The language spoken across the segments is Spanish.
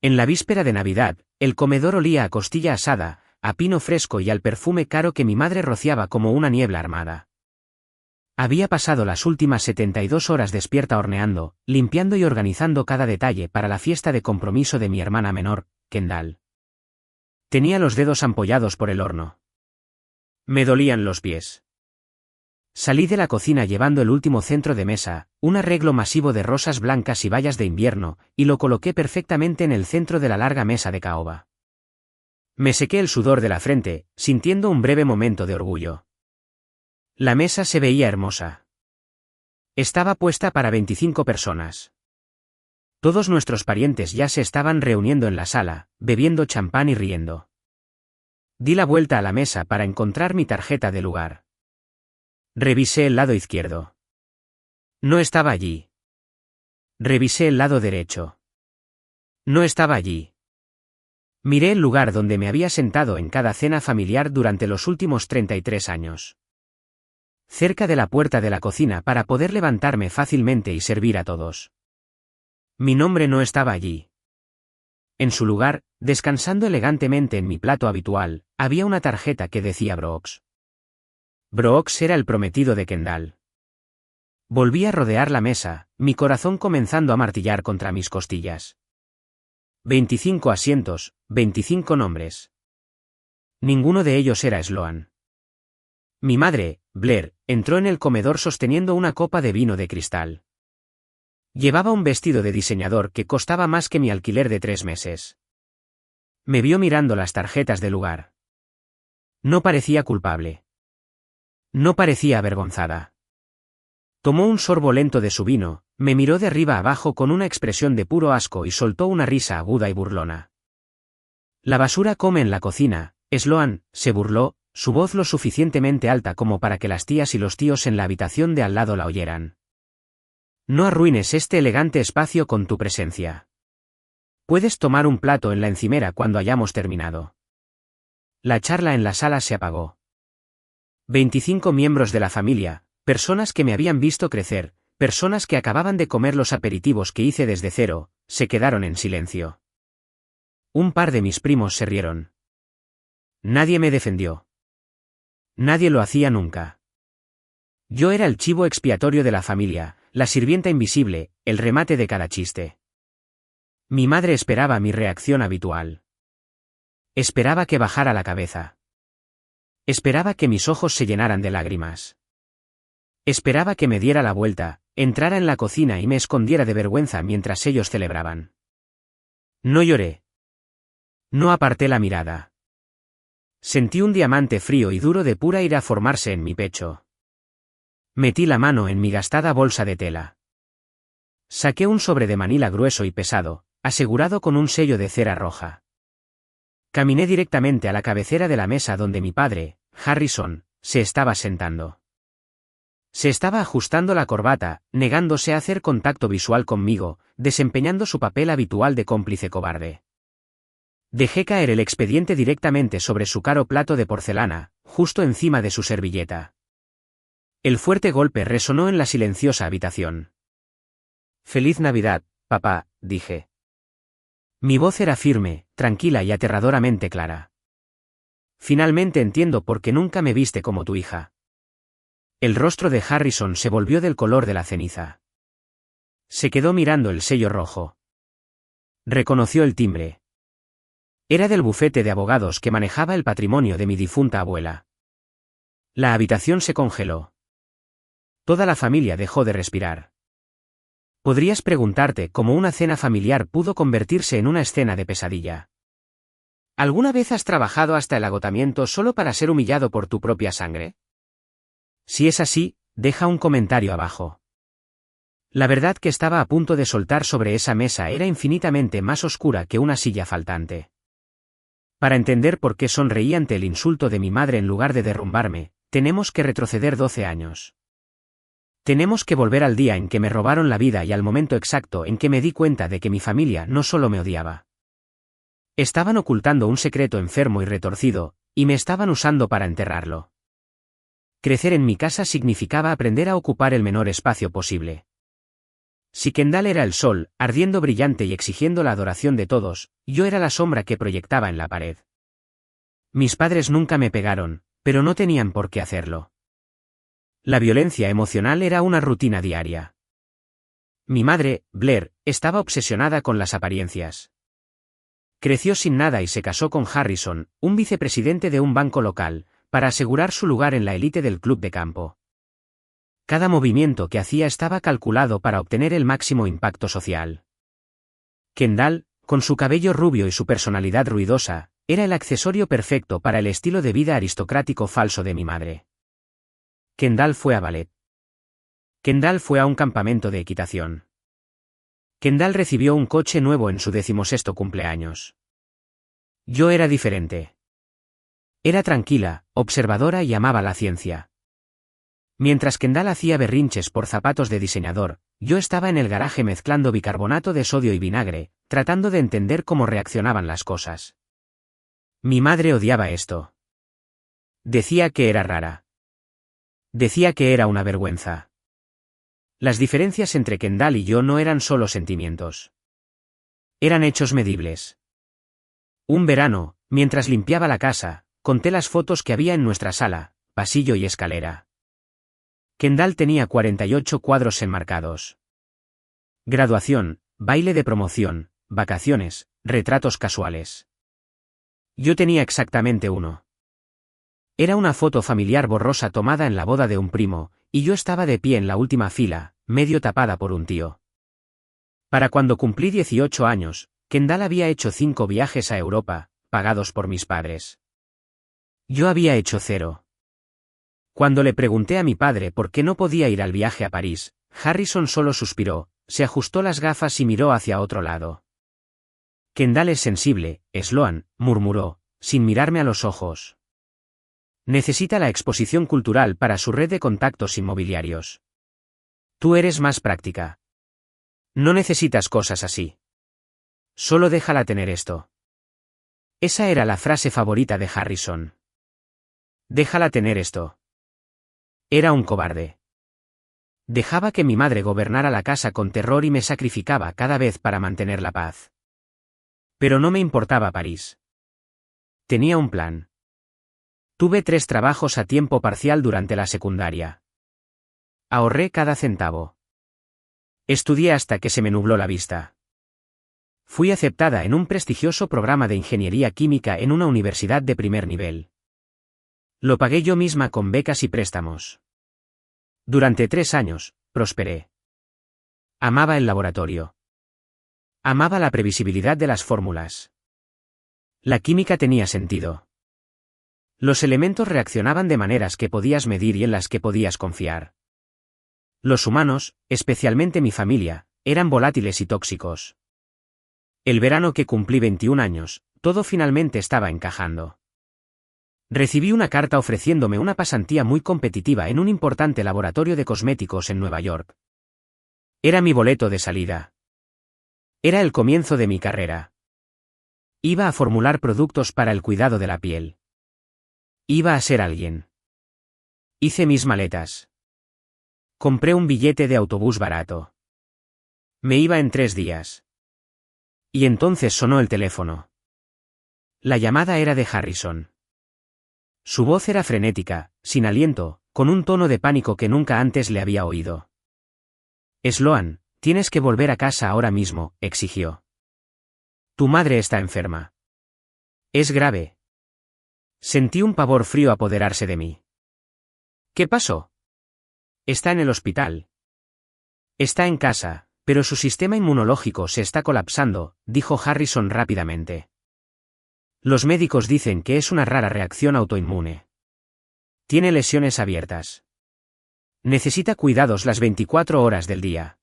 En la víspera de Navidad, el comedor olía a costilla asada, a pino fresco y al perfume caro que mi madre rociaba como una niebla armada. Había pasado las últimas 72 horas despierta horneando, limpiando y organizando cada detalle para la fiesta de compromiso de mi hermana menor, Kendall. Tenía los dedos ampollados por el horno. Me dolían los pies. Salí de la cocina llevando el último centro de mesa, un arreglo masivo de rosas blancas y bayas de invierno, y lo coloqué perfectamente en el centro de la larga mesa de caoba. Me sequé el sudor de la frente, sintiendo un breve momento de orgullo. La mesa se veía hermosa. Estaba puesta para 25 personas. Todos nuestros parientes ya se estaban reuniendo en la sala, bebiendo champán y riendo. Di la vuelta a la mesa para encontrar mi tarjeta de lugar. Revisé el lado izquierdo. No estaba allí. Revisé el lado derecho. No estaba allí. Miré el lugar donde me había sentado en cada cena familiar durante los últimos 33 años. Cerca de la puerta de la cocina para poder levantarme fácilmente y servir a todos. Mi nombre no estaba allí. En su lugar, descansando elegantemente en mi plato habitual, había una tarjeta que decía Brooks. Brooks era el prometido de Kendall. Volví a rodear la mesa, mi corazón comenzando a martillar contra mis costillas. 25 asientos, 25 nombres. Ninguno de ellos era Sloan. Mi madre, Blair, entró en el comedor sosteniendo una copa de vino de cristal. Llevaba un vestido de diseñador que costaba más que mi alquiler de 3 meses. Me vio mirando las tarjetas del lugar. No parecía culpable. No parecía avergonzada. Tomó un sorbo lento de su vino, me miró de arriba abajo con una expresión de puro asco y soltó una risa aguda y burlona. La basura come en la cocina, Sloan, se burló, su voz lo suficientemente alta como para que las tías y los tíos en la habitación de al lado la oyeran. No arruines este elegante espacio con tu presencia. Puedes tomar un plato en la encimera cuando hayamos terminado. La charla en la sala se apagó. 25 miembros de la familia, personas que me habían visto crecer, personas que acababan de comer los aperitivos que hice desde cero, se quedaron en silencio. Un par de mis primos se rieron. Nadie me defendió. Nadie lo hacía nunca. Yo era el chivo expiatorio de la familia, la sirvienta invisible, el remate de cada chiste. Mi madre esperaba mi reacción habitual. Esperaba que bajara la cabeza. Esperaba que mis ojos se llenaran de lágrimas. Esperaba que me diera la vuelta, entrara en la cocina y me escondiera de vergüenza mientras ellos celebraban. No lloré. No aparté la mirada. Sentí un diamante frío y duro de pura ira formarse en mi pecho. Metí la mano en mi gastada bolsa de tela. Saqué un sobre de manila grueso y pesado, asegurado con un sello de cera roja. Caminé directamente a la cabecera de la mesa donde mi padre, Harrison, se estaba sentando. Se estaba ajustando la corbata, negándose a hacer contacto visual conmigo, desempeñando su papel habitual de cómplice cobarde. Dejé caer el expediente directamente sobre su caro plato de porcelana, justo encima de su servilleta. El fuerte golpe resonó en la silenciosa habitación. «Feliz Navidad, papá», dije. Mi voz era firme, tranquila y aterradoramente clara. Finalmente entiendo por qué nunca me viste como tu hija. El rostro de Harrison se volvió del color de la ceniza. Se quedó mirando el sello rojo. Reconoció el timbre. Era del bufete de abogados que manejaba el patrimonio de mi difunta abuela. La habitación se congeló. Toda la familia dejó de respirar. Podrías preguntarte cómo una cena familiar pudo convertirse en una escena de pesadilla. ¿Alguna vez has trabajado hasta el agotamiento solo para ser humillado por tu propia sangre? Si es así, deja un comentario abajo. La verdad que estaba a punto de soltar sobre esa mesa era infinitamente más oscura que una silla faltante. Para entender por qué sonreí ante el insulto de mi madre en lugar de derrumbarme, tenemos que retroceder 12 años. Tenemos que volver al día en que me robaron la vida y al momento exacto en que me di cuenta de que mi familia no solo me odiaba. Estaban ocultando un secreto enfermo y retorcido, y me estaban usando para enterrarlo. Crecer en mi casa significaba aprender a ocupar el menor espacio posible. Si Kendall era el sol, ardiendo brillante y exigiendo la adoración de todos, yo era la sombra que proyectaba en la pared. Mis padres nunca me pegaron, pero no tenían por qué hacerlo. La violencia emocional era una rutina diaria. Mi madre, Blair, estaba obsesionada con las apariencias. Creció sin nada y se casó con Harrison, un vicepresidente de un banco local, para asegurar su lugar en la élite del club de campo. Cada movimiento que hacía estaba calculado para obtener el máximo impacto social. Kendall, con su cabello rubio y su personalidad ruidosa, era el accesorio perfecto para el estilo de vida aristocrático falso de mi madre. Kendall fue a ballet. Kendall fue a un campamento de equitación. Kendall recibió un coche nuevo en su 16º cumpleaños. Yo era diferente. Era tranquila, observadora y amaba la ciencia. Mientras Kendall hacía berrinches por zapatos de diseñador, yo estaba en el garaje mezclando bicarbonato de sodio y vinagre, tratando de entender cómo reaccionaban las cosas. Mi madre odiaba esto. Decía que era rara. Decía que era una vergüenza. Las diferencias entre Kendall y yo no eran solo sentimientos. Eran hechos medibles. Un verano, mientras limpiaba la casa, conté las fotos que había en nuestra sala, pasillo y escalera. Kendall tenía 48 cuadros enmarcados. Graduación, baile de promoción, vacaciones, retratos casuales. Yo tenía exactamente uno. Era una foto familiar borrosa tomada en la boda de un primo, y yo estaba de pie en la última fila, medio tapada por un tío. Para cuando cumplí 18 años, Kendall había hecho 5 viajes a Europa, pagados por mis padres. Yo había hecho 0. Cuando le pregunté a mi padre por qué no podía ir al viaje a París, Harrison solo suspiró, se ajustó las gafas y miró hacia otro lado. Kendall es sensible, Sloan, murmuró, sin mirarme a los ojos. Necesita la exposición cultural para su red de contactos inmobiliarios. Tú eres más práctica. No necesitas cosas así. Solo déjala tener esto. Esa era la frase favorita de Harrison. Déjala tener esto. Era un cobarde. Dejaba que mi madre gobernara la casa con terror y me sacrificaba cada vez para mantener la paz. Pero no me importaba París. Tenía un plan. Tuve 3 trabajos a tiempo parcial durante la secundaria. Ahorré cada centavo. Estudié hasta que se me nubló la vista. Fui aceptada en un prestigioso programa de ingeniería química en una universidad de primer nivel. Lo pagué yo misma con becas y préstamos. Durante 3 años, prosperé. Amaba el laboratorio. Amaba la previsibilidad de las fórmulas. La química tenía sentido. Los elementos reaccionaban de maneras que podías medir y en las que podías confiar. Los humanos, especialmente mi familia, eran volátiles y tóxicos. El verano que cumplí 21 años, todo finalmente estaba encajando. Recibí una carta ofreciéndome una pasantía muy competitiva en un importante laboratorio de cosméticos en Nueva York. Era mi boleto de salida. Era el comienzo de mi carrera. Iba a formular productos para el cuidado de la piel. Iba a ser alguien. Hice mis maletas. Compré un billete de autobús barato. Me iba en 3 días. Y entonces sonó el teléfono. La llamada era de Harrison. Su voz era frenética, sin aliento, con un tono de pánico que nunca antes le había oído. Sloan, tienes que volver a casa ahora mismo, exigió. Tu madre está enferma. Es grave. Sentí un pavor frío apoderarse de mí. ¿Qué pasó? Está en el hospital. Está en casa, pero su sistema inmunológico se está colapsando, dijo Harrison rápidamente. Los médicos dicen que es una rara reacción autoinmune. Tiene lesiones abiertas. Necesita cuidados las 24 horas del día.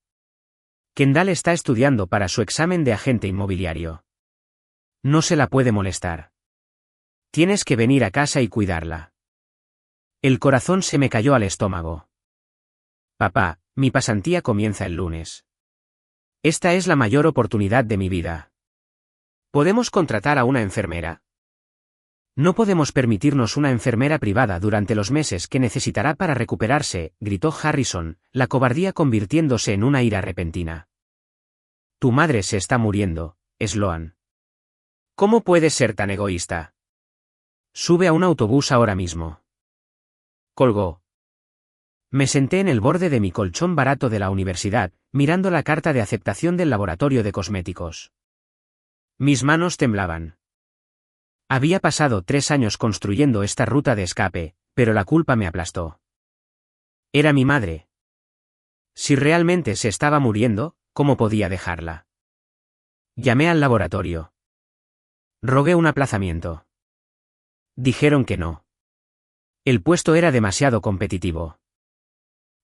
Kendall está estudiando para su examen de agente inmobiliario. No se la puede molestar. Tienes que venir a casa y cuidarla. El corazón se me cayó al estómago. Papá, mi pasantía comienza el lunes. Esta es la mayor oportunidad de mi vida. ¿Podemos contratar a una enfermera? No podemos permitirnos una enfermera privada durante los meses que necesitará para recuperarse, gritó Harrison, la cobardía convirtiéndose en una ira repentina. Tu madre se está muriendo, Sloan. ¿Cómo puedes ser tan egoísta? Sube a un autobús ahora mismo. Colgó. Me senté en el borde de mi colchón barato de la universidad, mirando la carta de aceptación del laboratorio de cosméticos. Mis manos temblaban. Había pasado 3 años construyendo esta ruta de escape, pero la culpa me aplastó. Era mi madre. Si realmente se estaba muriendo, ¿cómo podía dejarla? Llamé al laboratorio. Rogué un aplazamiento. Dijeron que no. El puesto era demasiado competitivo.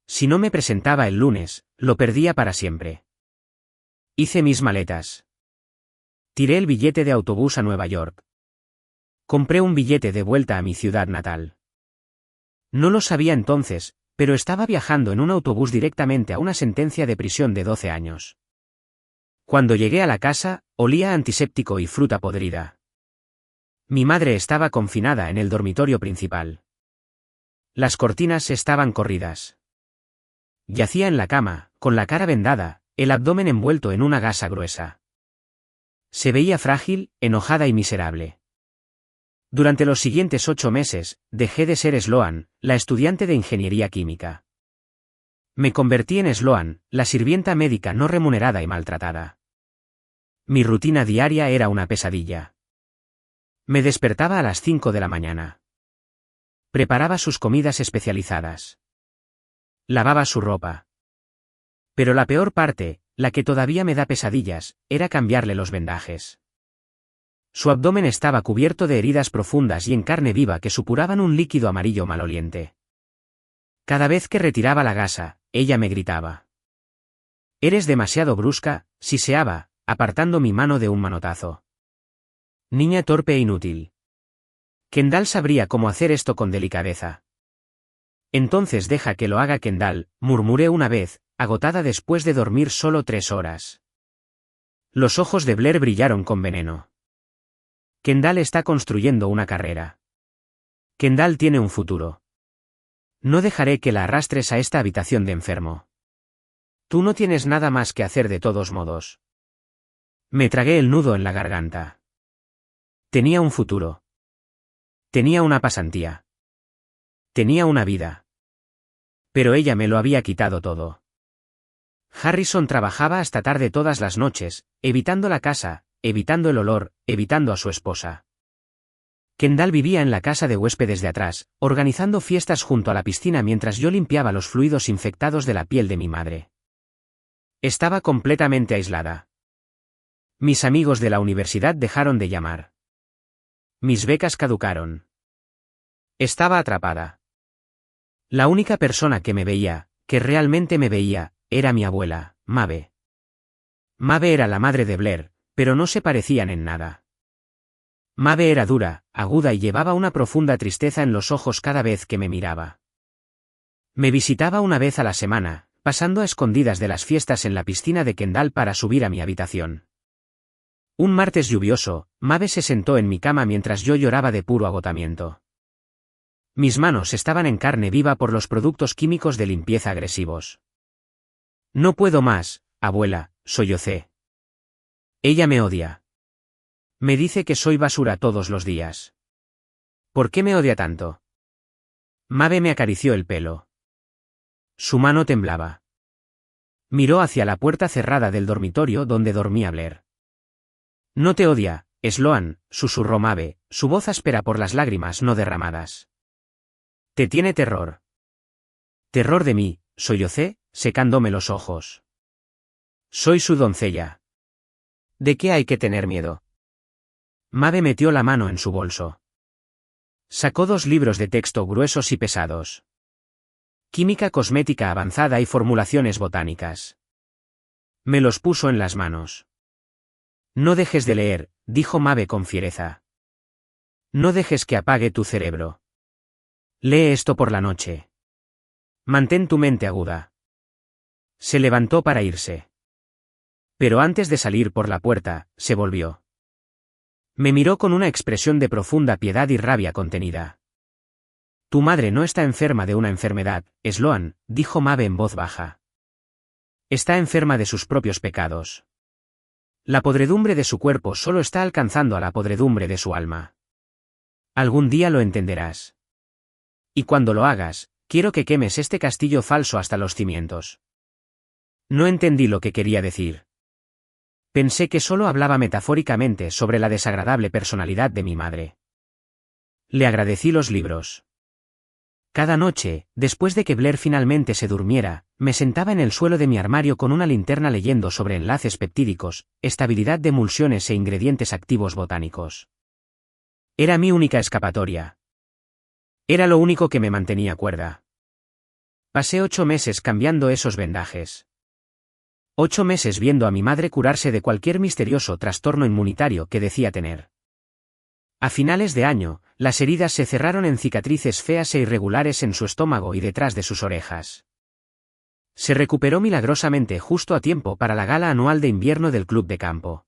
Si no me presentaba el lunes, lo perdía para siempre. Hice mis maletas. Tiré el billete de autobús a Nueva York. Compré un billete de vuelta a mi ciudad natal. No lo sabía entonces, pero estaba viajando en un autobús directamente a una sentencia de prisión de 12 años. Cuando llegué a la casa, olía a antiséptico y fruta podrida. Mi madre estaba confinada en el dormitorio principal. Las cortinas estaban corridas. Yacía en la cama, con la cara vendada, el abdomen envuelto en una gasa gruesa. Se veía frágil, enojada y miserable. Durante los siguientes 8 meses, dejé de ser Sloan, la estudiante de ingeniería química. Me convertí en Sloan, la sirvienta médica no remunerada y maltratada. Mi rutina diaria era una pesadilla. Me despertaba a las 5 de la mañana. Preparaba sus comidas especializadas. Lavaba su ropa. Pero la peor parte, la que todavía me da pesadillas, era cambiarle los vendajes. Su abdomen estaba cubierto de heridas profundas y en carne viva que supuraban un líquido amarillo maloliente. Cada vez que retiraba la gasa, ella me gritaba. Eres demasiado brusca, siseaba, apartando mi mano de un manotazo. Niña torpe e inútil. Kendall sabría cómo hacer esto con delicadeza. Entonces deja que lo haga Kendall, murmuré una vez, agotada después de dormir solo 3 horas. Los ojos de Blair brillaron con veneno. Kendall está construyendo una carrera. Kendall tiene un futuro. No dejaré que la arrastres a esta habitación de enfermo. Tú no tienes nada más que hacer de todos modos. Me tragué el nudo en la garganta. Tenía un futuro. Tenía una pasantía. Tenía una vida. Pero ella me lo había quitado todo. Harrison trabajaba hasta tarde todas las noches, evitando la casa, evitando el olor, evitando a su esposa. Kendall vivía en la casa de huéspedes de atrás, organizando fiestas junto a la piscina mientras yo limpiaba los fluidos infectados de la piel de mi madre. Estaba completamente aislada. Mis amigos de la universidad dejaron de llamar. Mis becas caducaron. Estaba atrapada. La única persona que me veía, que realmente me veía, era mi abuela, Maeve. Maeve era la madre de Blair, pero no se parecían en nada. Maeve era dura, aguda y llevaba una profunda tristeza en los ojos cada vez que me miraba. Me visitaba una vez a la semana, pasando a escondidas de las fiestas en la piscina de Kendall para subir a mi habitación. Un martes lluvioso, Maeve se sentó en mi cama mientras yo lloraba de puro agotamiento. Mis manos estaban en carne viva por los productos químicos de limpieza agresivos. No puedo más, abuela, sollocé. Ella me odia. Me dice que soy basura todos los días. ¿Por qué me odia tanto? Maeve me acarició el pelo. Su mano temblaba. Miró hacia la puerta cerrada del dormitorio donde dormía Blair. No te odia, Sloan, susurró Maeve, su voz áspera por las lágrimas no derramadas. Te tiene terror. Terror de mí, sollocé, secándome los ojos. Soy su doncella. ¿De qué hay que tener miedo? Maeve metió la mano en su bolso. Sacó 2 libros de texto gruesos y pesados. Química cosmética avanzada y formulaciones botánicas. Me los puso en las manos. No dejes de leer, dijo Maeve con fiereza. No dejes que apague tu cerebro. Lee esto por la noche. Mantén tu mente aguda. Se levantó para irse. Pero antes de salir por la puerta, se volvió. Me miró con una expresión de profunda piedad y rabia contenida. Tu madre no está enferma de una enfermedad, Sloan, dijo Maeve en voz baja. Está enferma de sus propios pecados. La podredumbre de su cuerpo solo está alcanzando a la podredumbre de su alma. Algún día lo entenderás. Y cuando lo hagas, quiero que quemes este castillo falso hasta los cimientos. No entendí lo que quería decir. Pensé que solo hablaba metafóricamente sobre la desagradable personalidad de mi madre. Le agradecí los libros. Cada noche, después de que Blair finalmente se durmiera, me sentaba en el suelo de mi armario con una linterna leyendo sobre enlaces peptídicos, estabilidad de emulsiones e ingredientes activos botánicos. Era mi única escapatoria. Era lo único que me mantenía cuerda. Pasé 8 meses cambiando esos vendajes. 8 meses viendo a mi madre curarse de cualquier misterioso trastorno inmunitario que decía tener. A finales de año, las heridas se cerraron en cicatrices feas e irregulares en su estómago y detrás de sus orejas. Se recuperó milagrosamente justo a tiempo para la gala anual de invierno del club de campo.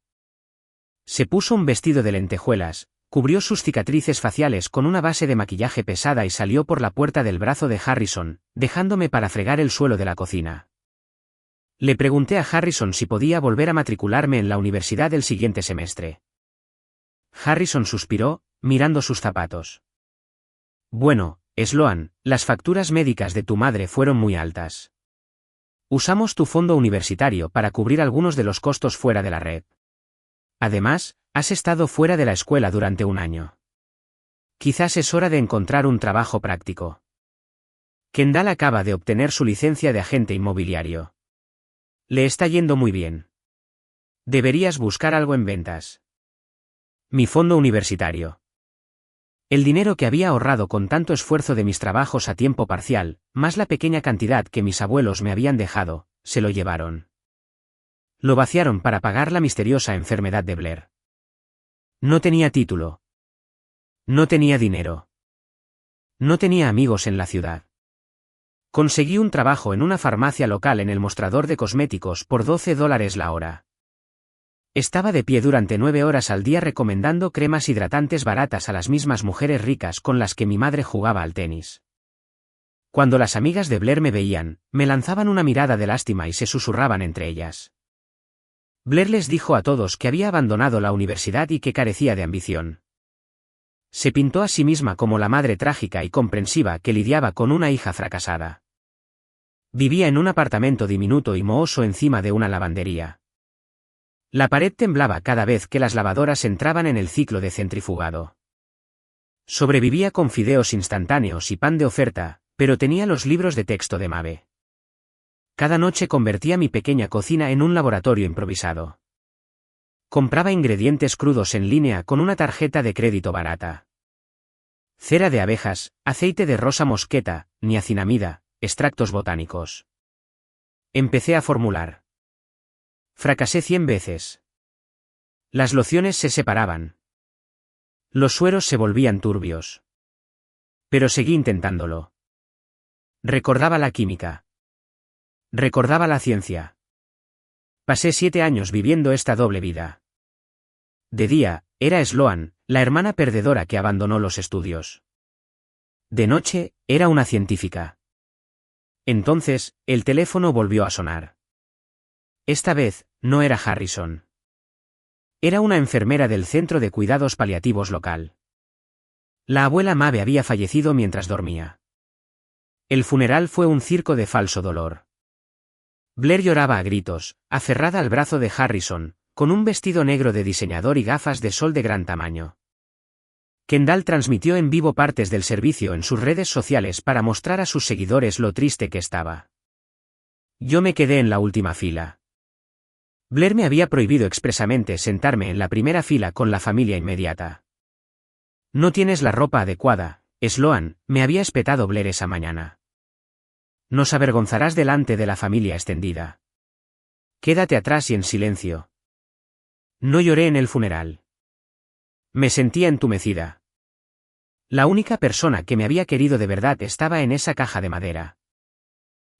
Se puso un vestido de lentejuelas, cubrió sus cicatrices faciales con una base de maquillaje pesada y salió por la puerta del brazo de Harrison, dejándome para fregar el suelo de la cocina. Le pregunté a Harrison si podía volver a matricularme en la universidad el siguiente semestre. Harrison suspiró, mirando sus zapatos. Bueno, Sloan, las facturas médicas de tu madre fueron muy altas. Usamos tu fondo universitario para cubrir algunos de los costos fuera de la red. Además, has estado fuera de la escuela durante un año. Quizás es hora de encontrar un trabajo práctico. Kendall acaba de obtener su licencia de agente inmobiliario. Le está yendo muy bien. Deberías buscar algo en ventas. Mi fondo universitario. El dinero que había ahorrado con tanto esfuerzo de mis trabajos a tiempo parcial, más la pequeña cantidad que mis abuelos me habían dejado, se lo llevaron. Lo vaciaron para pagar la misteriosa enfermedad de Blair. No tenía título. No tenía dinero. No tenía amigos en la ciudad. Conseguí un trabajo en una farmacia local en el mostrador de cosméticos por $12 la hora. Estaba de pie durante 9 horas al día recomendando cremas hidratantes baratas a las mismas mujeres ricas con las que mi madre jugaba al tenis. Cuando las amigas de Blair me veían, me lanzaban una mirada de lástima y se susurraban entre ellas. Blair les dijo a todos que había abandonado la universidad y que carecía de ambición. Se pintó a sí misma como la madre trágica y comprensiva que lidiaba con una hija fracasada. Vivía en un apartamento diminuto y mohoso encima de una lavandería. La pared temblaba cada vez que las lavadoras entraban en el ciclo de centrifugado. Sobrevivía con fideos instantáneos y pan de oferta, pero tenía los libros de texto de Maeve. Cada noche convertía mi pequeña cocina en un laboratorio improvisado. Compraba ingredientes crudos en línea con una tarjeta de crédito barata. Cera de abejas, aceite de rosa mosqueta, niacinamida, extractos botánicos. Empecé a formular. Fracasé 100 veces. Las lociones se separaban. Los sueros se volvían turbios. Pero seguí intentándolo. Recordaba la química. Recordaba la ciencia. Pasé 7 años viviendo esta doble vida. De día, era Sloan, la hermana perdedora que abandonó los estudios. De noche, era una científica. Entonces, el teléfono volvió a sonar. Esta vez, no era Harrison. Era una enfermera del centro de cuidados paliativos local. La abuela Maeve había fallecido mientras dormía. El funeral fue un circo de falso dolor. Blair lloraba a gritos, aferrada al brazo de Harrison, con un vestido negro de diseñador y gafas de sol de gran tamaño. Kendall transmitió en vivo partes del servicio en sus redes sociales para mostrar a sus seguidores lo triste que estaba. Yo me quedé en la última fila. Blair me había prohibido expresamente sentarme en la primera fila con la familia inmediata. No tienes la ropa adecuada, Sloan, me había espetado Blair esa mañana. Nos avergonzarás delante de la familia extendida. Quédate atrás y en silencio. No lloré en el funeral. Me sentía entumecida. La única persona que me había querido de verdad estaba en esa caja de madera.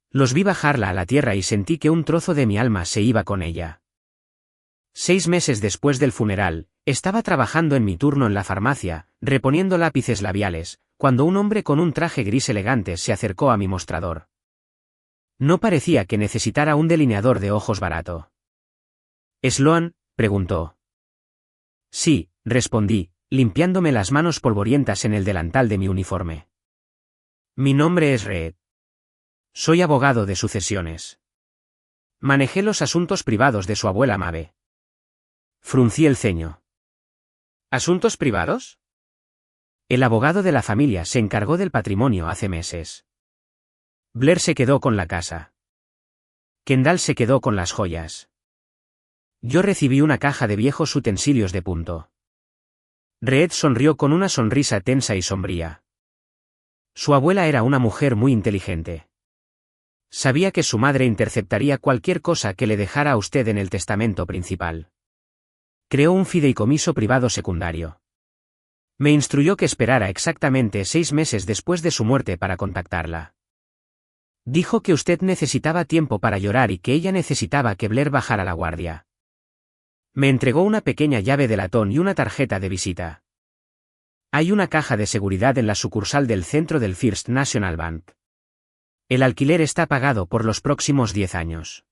Los vi bajarla a la tierra y sentí que un trozo de mi alma se iba con ella. 6 meses después del funeral, Estaba trabajando en mi turno en la farmacia, reponiendo lápices labiales, cuando un hombre con un traje gris elegante se acercó a mi mostrador. No parecía que necesitara un delineador de ojos barato. ¿Sloan?, preguntó. Sí, respondí, limpiándome las manos polvorientas en el delantal de mi uniforme. Mi nombre es Reed. Soy abogado de sucesiones. Manejé los asuntos privados de su abuela Mabe. Fruncí el ceño. ¿Asuntos privados? El abogado de la familia se encargó del patrimonio hace meses. Blair se quedó con la casa. Kendall se quedó con las joyas. Yo recibí una caja de viejos utensilios de punto. Reed sonrió con una sonrisa tensa y sombría. Su abuela era una mujer muy inteligente. Sabía que su madre interceptaría cualquier cosa que le dejara a usted en el testamento principal. Creó un fideicomiso privado secundario. Me instruyó que esperara exactamente 6 meses después de su muerte para contactarla. Dijo que usted necesitaba tiempo para llorar y que ella necesitaba que Blair bajara la guardia. Me entregó una pequeña llave de latón y una tarjeta de visita. Hay una caja de seguridad en la sucursal del centro del First National Bank. El alquiler está pagado por los próximos 10 años.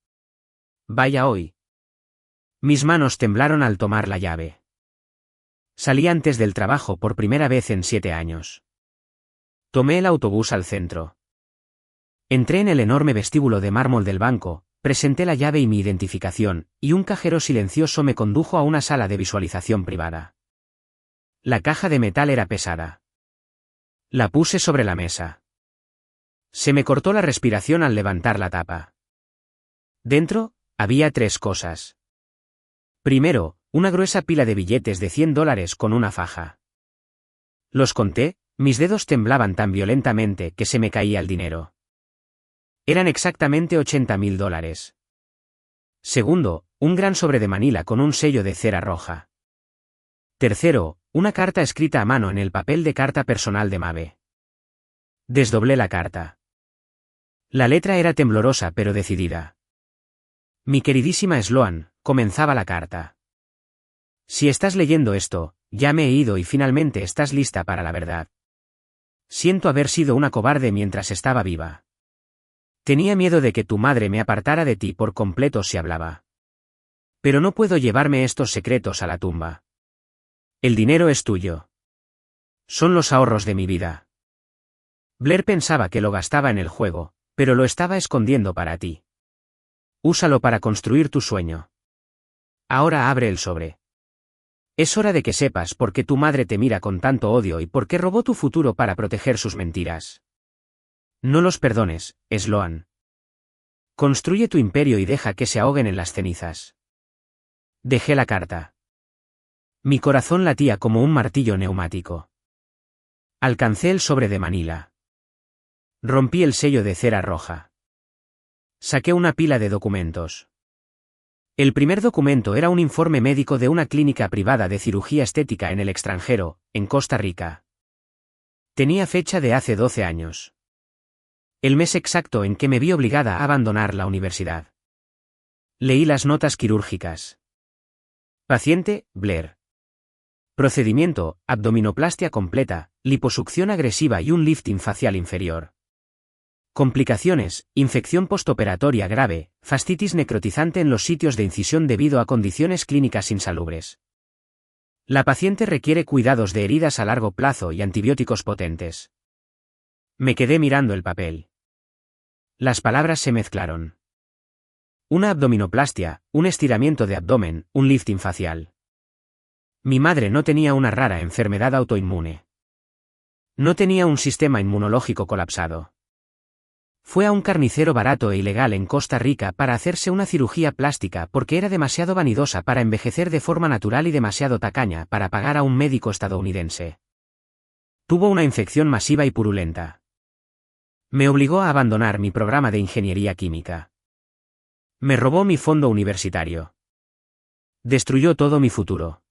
Vaya hoy. Mis manos temblaron al tomar la llave. Salí antes del trabajo por primera vez en 7 años. Tomé el autobús al centro. Entré en el enorme vestíbulo de mármol del banco, presenté la llave y mi identificación, y un cajero silencioso me condujo a una sala de visualización privada. La caja de metal era pesada. La puse sobre la mesa. Se me cortó la respiración al levantar la tapa. Dentro, había 3 cosas. Primero, una gruesa pila de billetes de $100 con una faja. Los conté, mis dedos temblaban tan violentamente que se me caía el dinero. Eran exactamente $80.000. Segundo, un gran sobre de Manila con un sello de cera roja. Tercero, una carta escrita a mano en el papel de carta personal de Mabe. Desdoblé la carta. La letra era temblorosa pero decidida. Mi queridísima Sloan, comenzaba la carta. Si estás leyendo esto, ya me he ido y finalmente estás lista para la verdad. Siento haber sido una cobarde mientras estaba viva. Tenía miedo de que tu madre me apartara de ti por completo si hablaba. Pero no puedo llevarme estos secretos a la tumba. El dinero es tuyo. Son los ahorros de mi vida. Blair pensaba que lo gastaba en el juego, pero lo estaba escondiendo para ti. Úsalo para construir tu sueño. Ahora abre el sobre. Es hora de que sepas por qué tu madre te mira con tanto odio y por qué robó tu futuro para proteger sus mentiras. No los perdones, Sloan. Construye tu imperio y deja que se ahoguen en las cenizas. Dejé la carta. Mi corazón latía como un martillo neumático. Alcancé el sobre de Manila. Rompí el sello de cera roja. Saqué una pila de documentos. El primer documento era un informe médico de una clínica privada de cirugía estética en el extranjero, en Costa Rica. Tenía fecha de hace 12 años. El mes exacto en que me vi obligada a abandonar la universidad. Leí las notas quirúrgicas. Paciente, Blair. Procedimiento, abdominoplastia completa, liposucción agresiva y un lifting facial inferior. Complicaciones, infección postoperatoria grave, fascitis necrotizante en los sitios de incisión debido a condiciones clínicas insalubres. La paciente requiere cuidados de heridas a largo plazo y antibióticos potentes. Me quedé mirando el papel. Las palabras se mezclaron. Una abdominoplastia, un estiramiento de abdomen, un lifting facial. Mi madre no tenía una rara enfermedad autoinmune. No tenía un sistema inmunológico colapsado. Fue a un carnicero barato e ilegal en Costa Rica para hacerse una cirugía plástica porque era demasiado vanidosa para envejecer de forma natural y demasiado tacaña para pagar a un médico estadounidense. Tuvo una infección masiva y purulenta. Me obligó a abandonar mi programa de ingeniería química. Me robó mi fondo universitario. Destruyó todo mi futuro.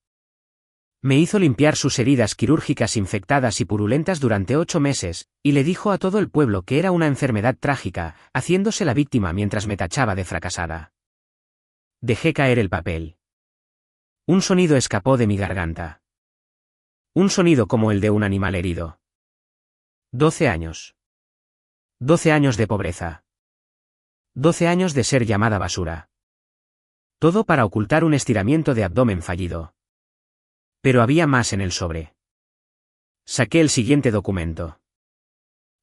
Me hizo limpiar sus heridas quirúrgicas infectadas y purulentas durante 8 meses, y le dijo a todo el pueblo que era una enfermedad trágica, haciéndose la víctima mientras me tachaba de fracasada. Dejé caer el papel. Un sonido escapó de mi garganta. Un sonido como el de un animal herido. 12 años. 12 años de pobreza. 12 años de ser llamada basura. Todo para ocultar un estiramiento de abdomen fallido. Pero había más en el sobre. Saqué el siguiente documento.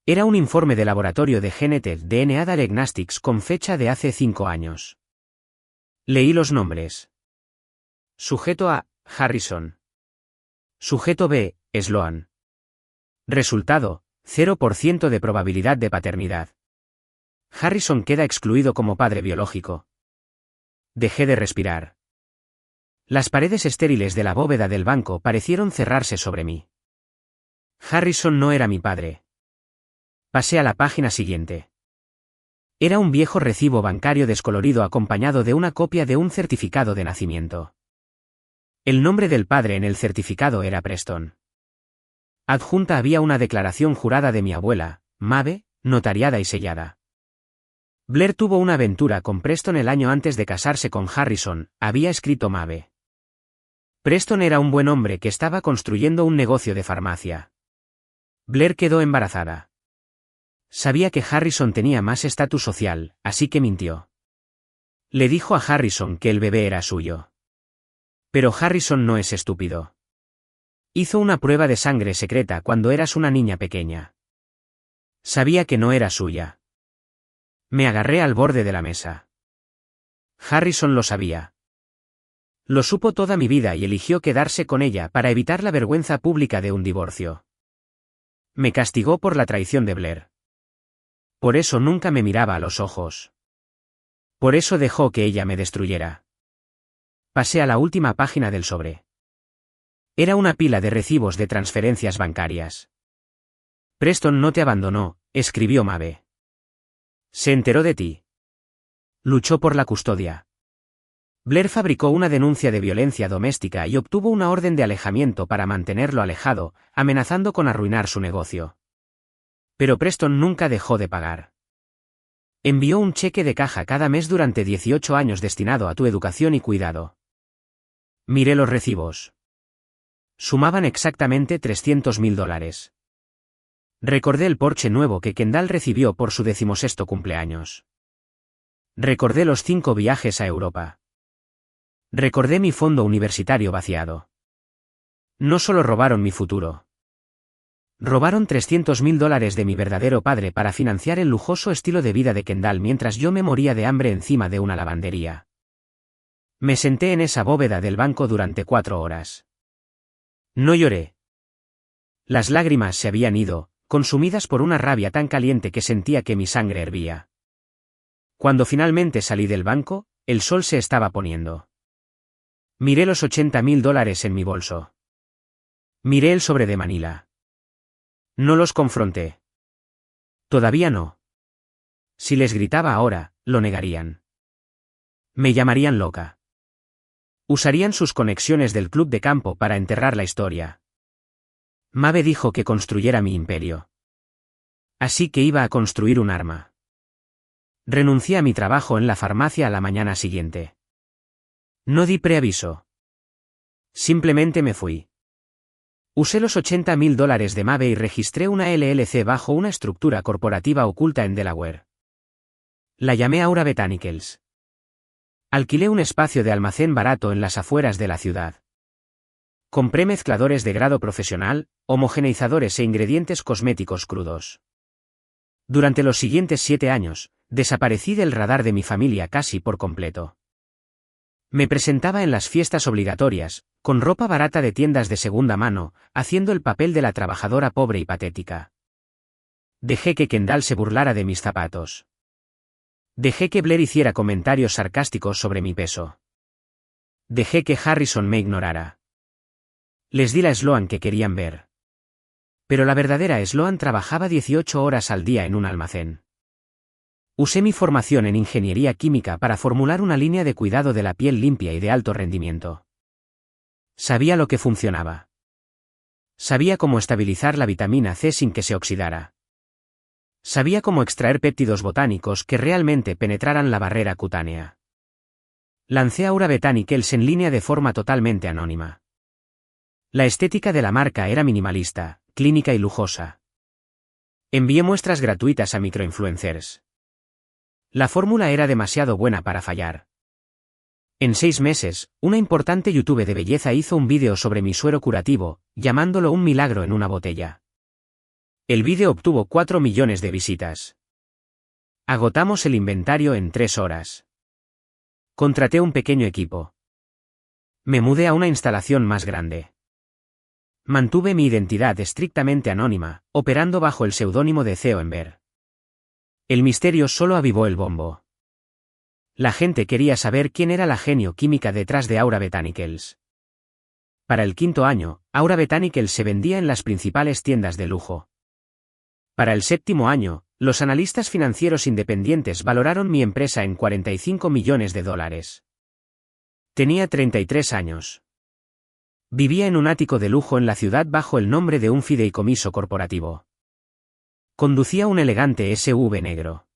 Era un informe de laboratorio de Genetic DNA Diagnostics con fecha de hace 5 años. Leí los nombres. Sujeto A, Harrison. Sujeto B, Sloan. Resultado, 0% de probabilidad de paternidad. Harrison queda excluido como padre biológico. Dejé de respirar. Las paredes estériles de la bóveda del banco parecieron cerrarse sobre mí. Harrison no era mi padre. Pasé a la página siguiente. Era un viejo recibo bancario descolorido acompañado de una copia de un certificado de nacimiento. El nombre del padre en el certificado era Preston. Adjunta había una declaración jurada de mi abuela, Maeve, notariada y sellada. Blair tuvo una aventura con Preston el año antes de casarse con Harrison, había escrito Maeve. Preston era un buen hombre que estaba construyendo un negocio de farmacia. Blair quedó embarazada. Sabía que Harrison tenía más estatus social, así que mintió. Le dijo a Harrison que el bebé era suyo. Pero Harrison no es estúpido. Hizo una prueba de sangre secreta cuando eras una niña pequeña. Sabía que no era suya. Me agarré al borde de la mesa. Harrison lo sabía. Lo supo toda mi vida y eligió quedarse con ella para evitar la vergüenza pública de un divorcio. Me castigó por la traición de Blair. Por eso nunca me miraba a los ojos. Por eso dejó que ella me destruyera. Pasé a la última página del sobre. Era una pila de recibos de transferencias bancarias. Preston no te abandonó, escribió Maeve. Se enteró de ti. Luchó por la custodia. Blair fabricó una denuncia de violencia doméstica y obtuvo una orden de alejamiento para mantenerlo alejado, amenazando con arruinar su negocio. Pero Preston nunca dejó de pagar. Envió un cheque de caja cada mes durante 18 años destinado a tu educación y cuidado. Miré los recibos. Sumaban exactamente $300.000. Recordé el Porsche nuevo que Kendall recibió por su 16º cumpleaños. Recordé los 5 viajes a Europa. Recordé mi fondo universitario vaciado. No solo robaron mi futuro. Robaron $300.000 de mi verdadero padre para financiar el lujoso estilo de vida de Kendall mientras yo me moría de hambre encima de una lavandería. Me senté en esa bóveda del banco durante 4 horas. No lloré. Las lágrimas se habían ido, consumidas por una rabia tan caliente que sentía que mi sangre hervía. Cuando finalmente salí del banco, el sol se estaba poniendo. Miré los $80.000 en mi bolso. Miré el sobre de Manila. No los confronté. Todavía no. Si les gritaba ahora, lo negarían. Me llamarían loca. Usarían sus conexiones del club de campo para enterrar la historia. Maeve dijo que construyera mi imperio. Así que iba a construir un arma. Renuncié a mi trabajo en la farmacia a la mañana siguiente. No di preaviso. Simplemente me fui. Usé los $80.000 de Maeve y registré una LLC bajo una estructura corporativa oculta en Delaware. La llamé Aura Botanicals. Alquilé un espacio de almacén barato en las afueras de la ciudad. Compré mezcladores de grado profesional, homogeneizadores e ingredientes cosméticos crudos. Durante los siguientes 7 años, desaparecí del radar de mi familia casi por completo. Me presentaba en las fiestas obligatorias, con ropa barata de tiendas de segunda mano, haciendo el papel de la trabajadora pobre y patética. Dejé que Kendall se burlara de mis zapatos. Dejé que Blair hiciera comentarios sarcásticos sobre mi peso. Dejé que Harrison me ignorara. Les di la Sloan que querían ver. Pero la verdadera Sloan trabajaba 18 horas al día en un almacén. Usé mi formación en ingeniería química para formular una línea de cuidado de la piel limpia y de alto rendimiento. Sabía lo que funcionaba. Sabía cómo estabilizar la vitamina C sin que se oxidara. Sabía cómo extraer péptidos botánicos que realmente penetraran la barrera cutánea. Lancé Aura Botanicals en línea de forma totalmente anónima. La estética de la marca era minimalista, clínica y lujosa. Envié muestras gratuitas a microinfluencers. La fórmula era demasiado buena para fallar. En 6 meses, una importante YouTube de belleza hizo un vídeo sobre mi suero curativo, llamándolo un milagro en una botella. El vídeo obtuvo 4 millones de visitas. Agotamos el inventario en 3 horas. Contraté un pequeño equipo. Me mudé a una instalación más grande. Mantuve mi identidad estrictamente anónima, operando bajo el seudónimo de CEO Ember. El misterio solo avivó el bombo. La gente quería saber quién era la genio química detrás de Aura Botanicals. Para el 5.º año, Aura Botanicals se vendía en las principales tiendas de lujo. Para el 7.º año, los analistas financieros independientes valoraron mi empresa en $45 millones. Tenía 33 años. Vivía en un ático de lujo en la ciudad bajo el nombre de un fideicomiso corporativo. Conducía un elegante SUV negro.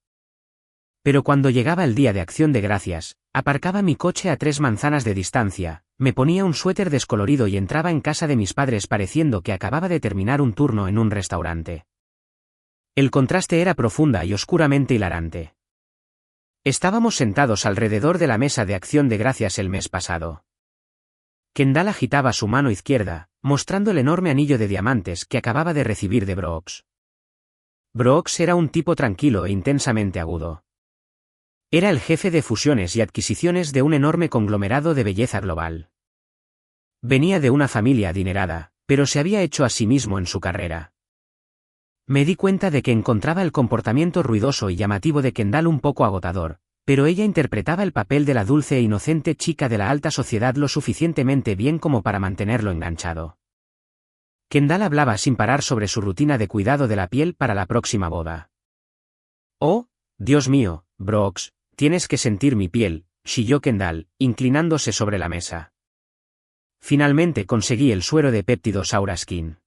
Pero cuando llegaba el día de Acción de Gracias, aparcaba mi coche a 3 manzanas de distancia, me ponía un suéter descolorido y entraba en casa de mis padres pareciendo que acababa de terminar un turno en un restaurante. El contraste era profunda y oscuramente hilarante. Estábamos sentados alrededor de la mesa de Acción de Gracias el mes pasado. Kendall agitaba su mano izquierda, mostrando el enorme anillo de diamantes que acababa de recibir de Brooks. Brooks era un tipo tranquilo e intensamente agudo. Era el jefe de fusiones y adquisiciones de un enorme conglomerado de belleza global. Venía de una familia adinerada, pero se había hecho a sí mismo en su carrera. Me di cuenta de que encontraba el comportamiento ruidoso y llamativo de Kendall un poco agotador, pero ella interpretaba el papel de la dulce e inocente chica de la alta sociedad lo suficientemente bien como para mantenerlo enganchado. Kendall hablaba sin parar sobre su rutina de cuidado de la piel para la próxima boda. «Oh, Dios mío, Brooks, tienes que sentir mi piel», chilló Kendall, inclinándose sobre la mesa. Finalmente conseguí el suero de péptidos Aura Skin.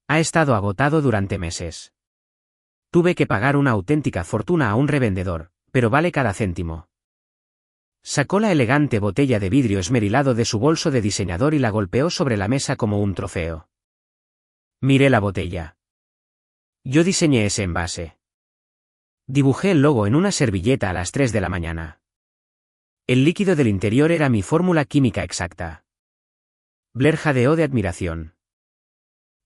Ha estado agotado durante meses. Tuve que pagar una auténtica fortuna a un revendedor, pero vale cada céntimo. Sacó la elegante botella de vidrio esmerilado de su bolso de diseñador y la golpeó sobre la mesa como un trofeo. Miré la botella. Yo diseñé ese envase. Dibujé el logo en una servilleta a las 3 de la mañana. El líquido del interior era mi fórmula química exacta. Blair jadeó de admiración.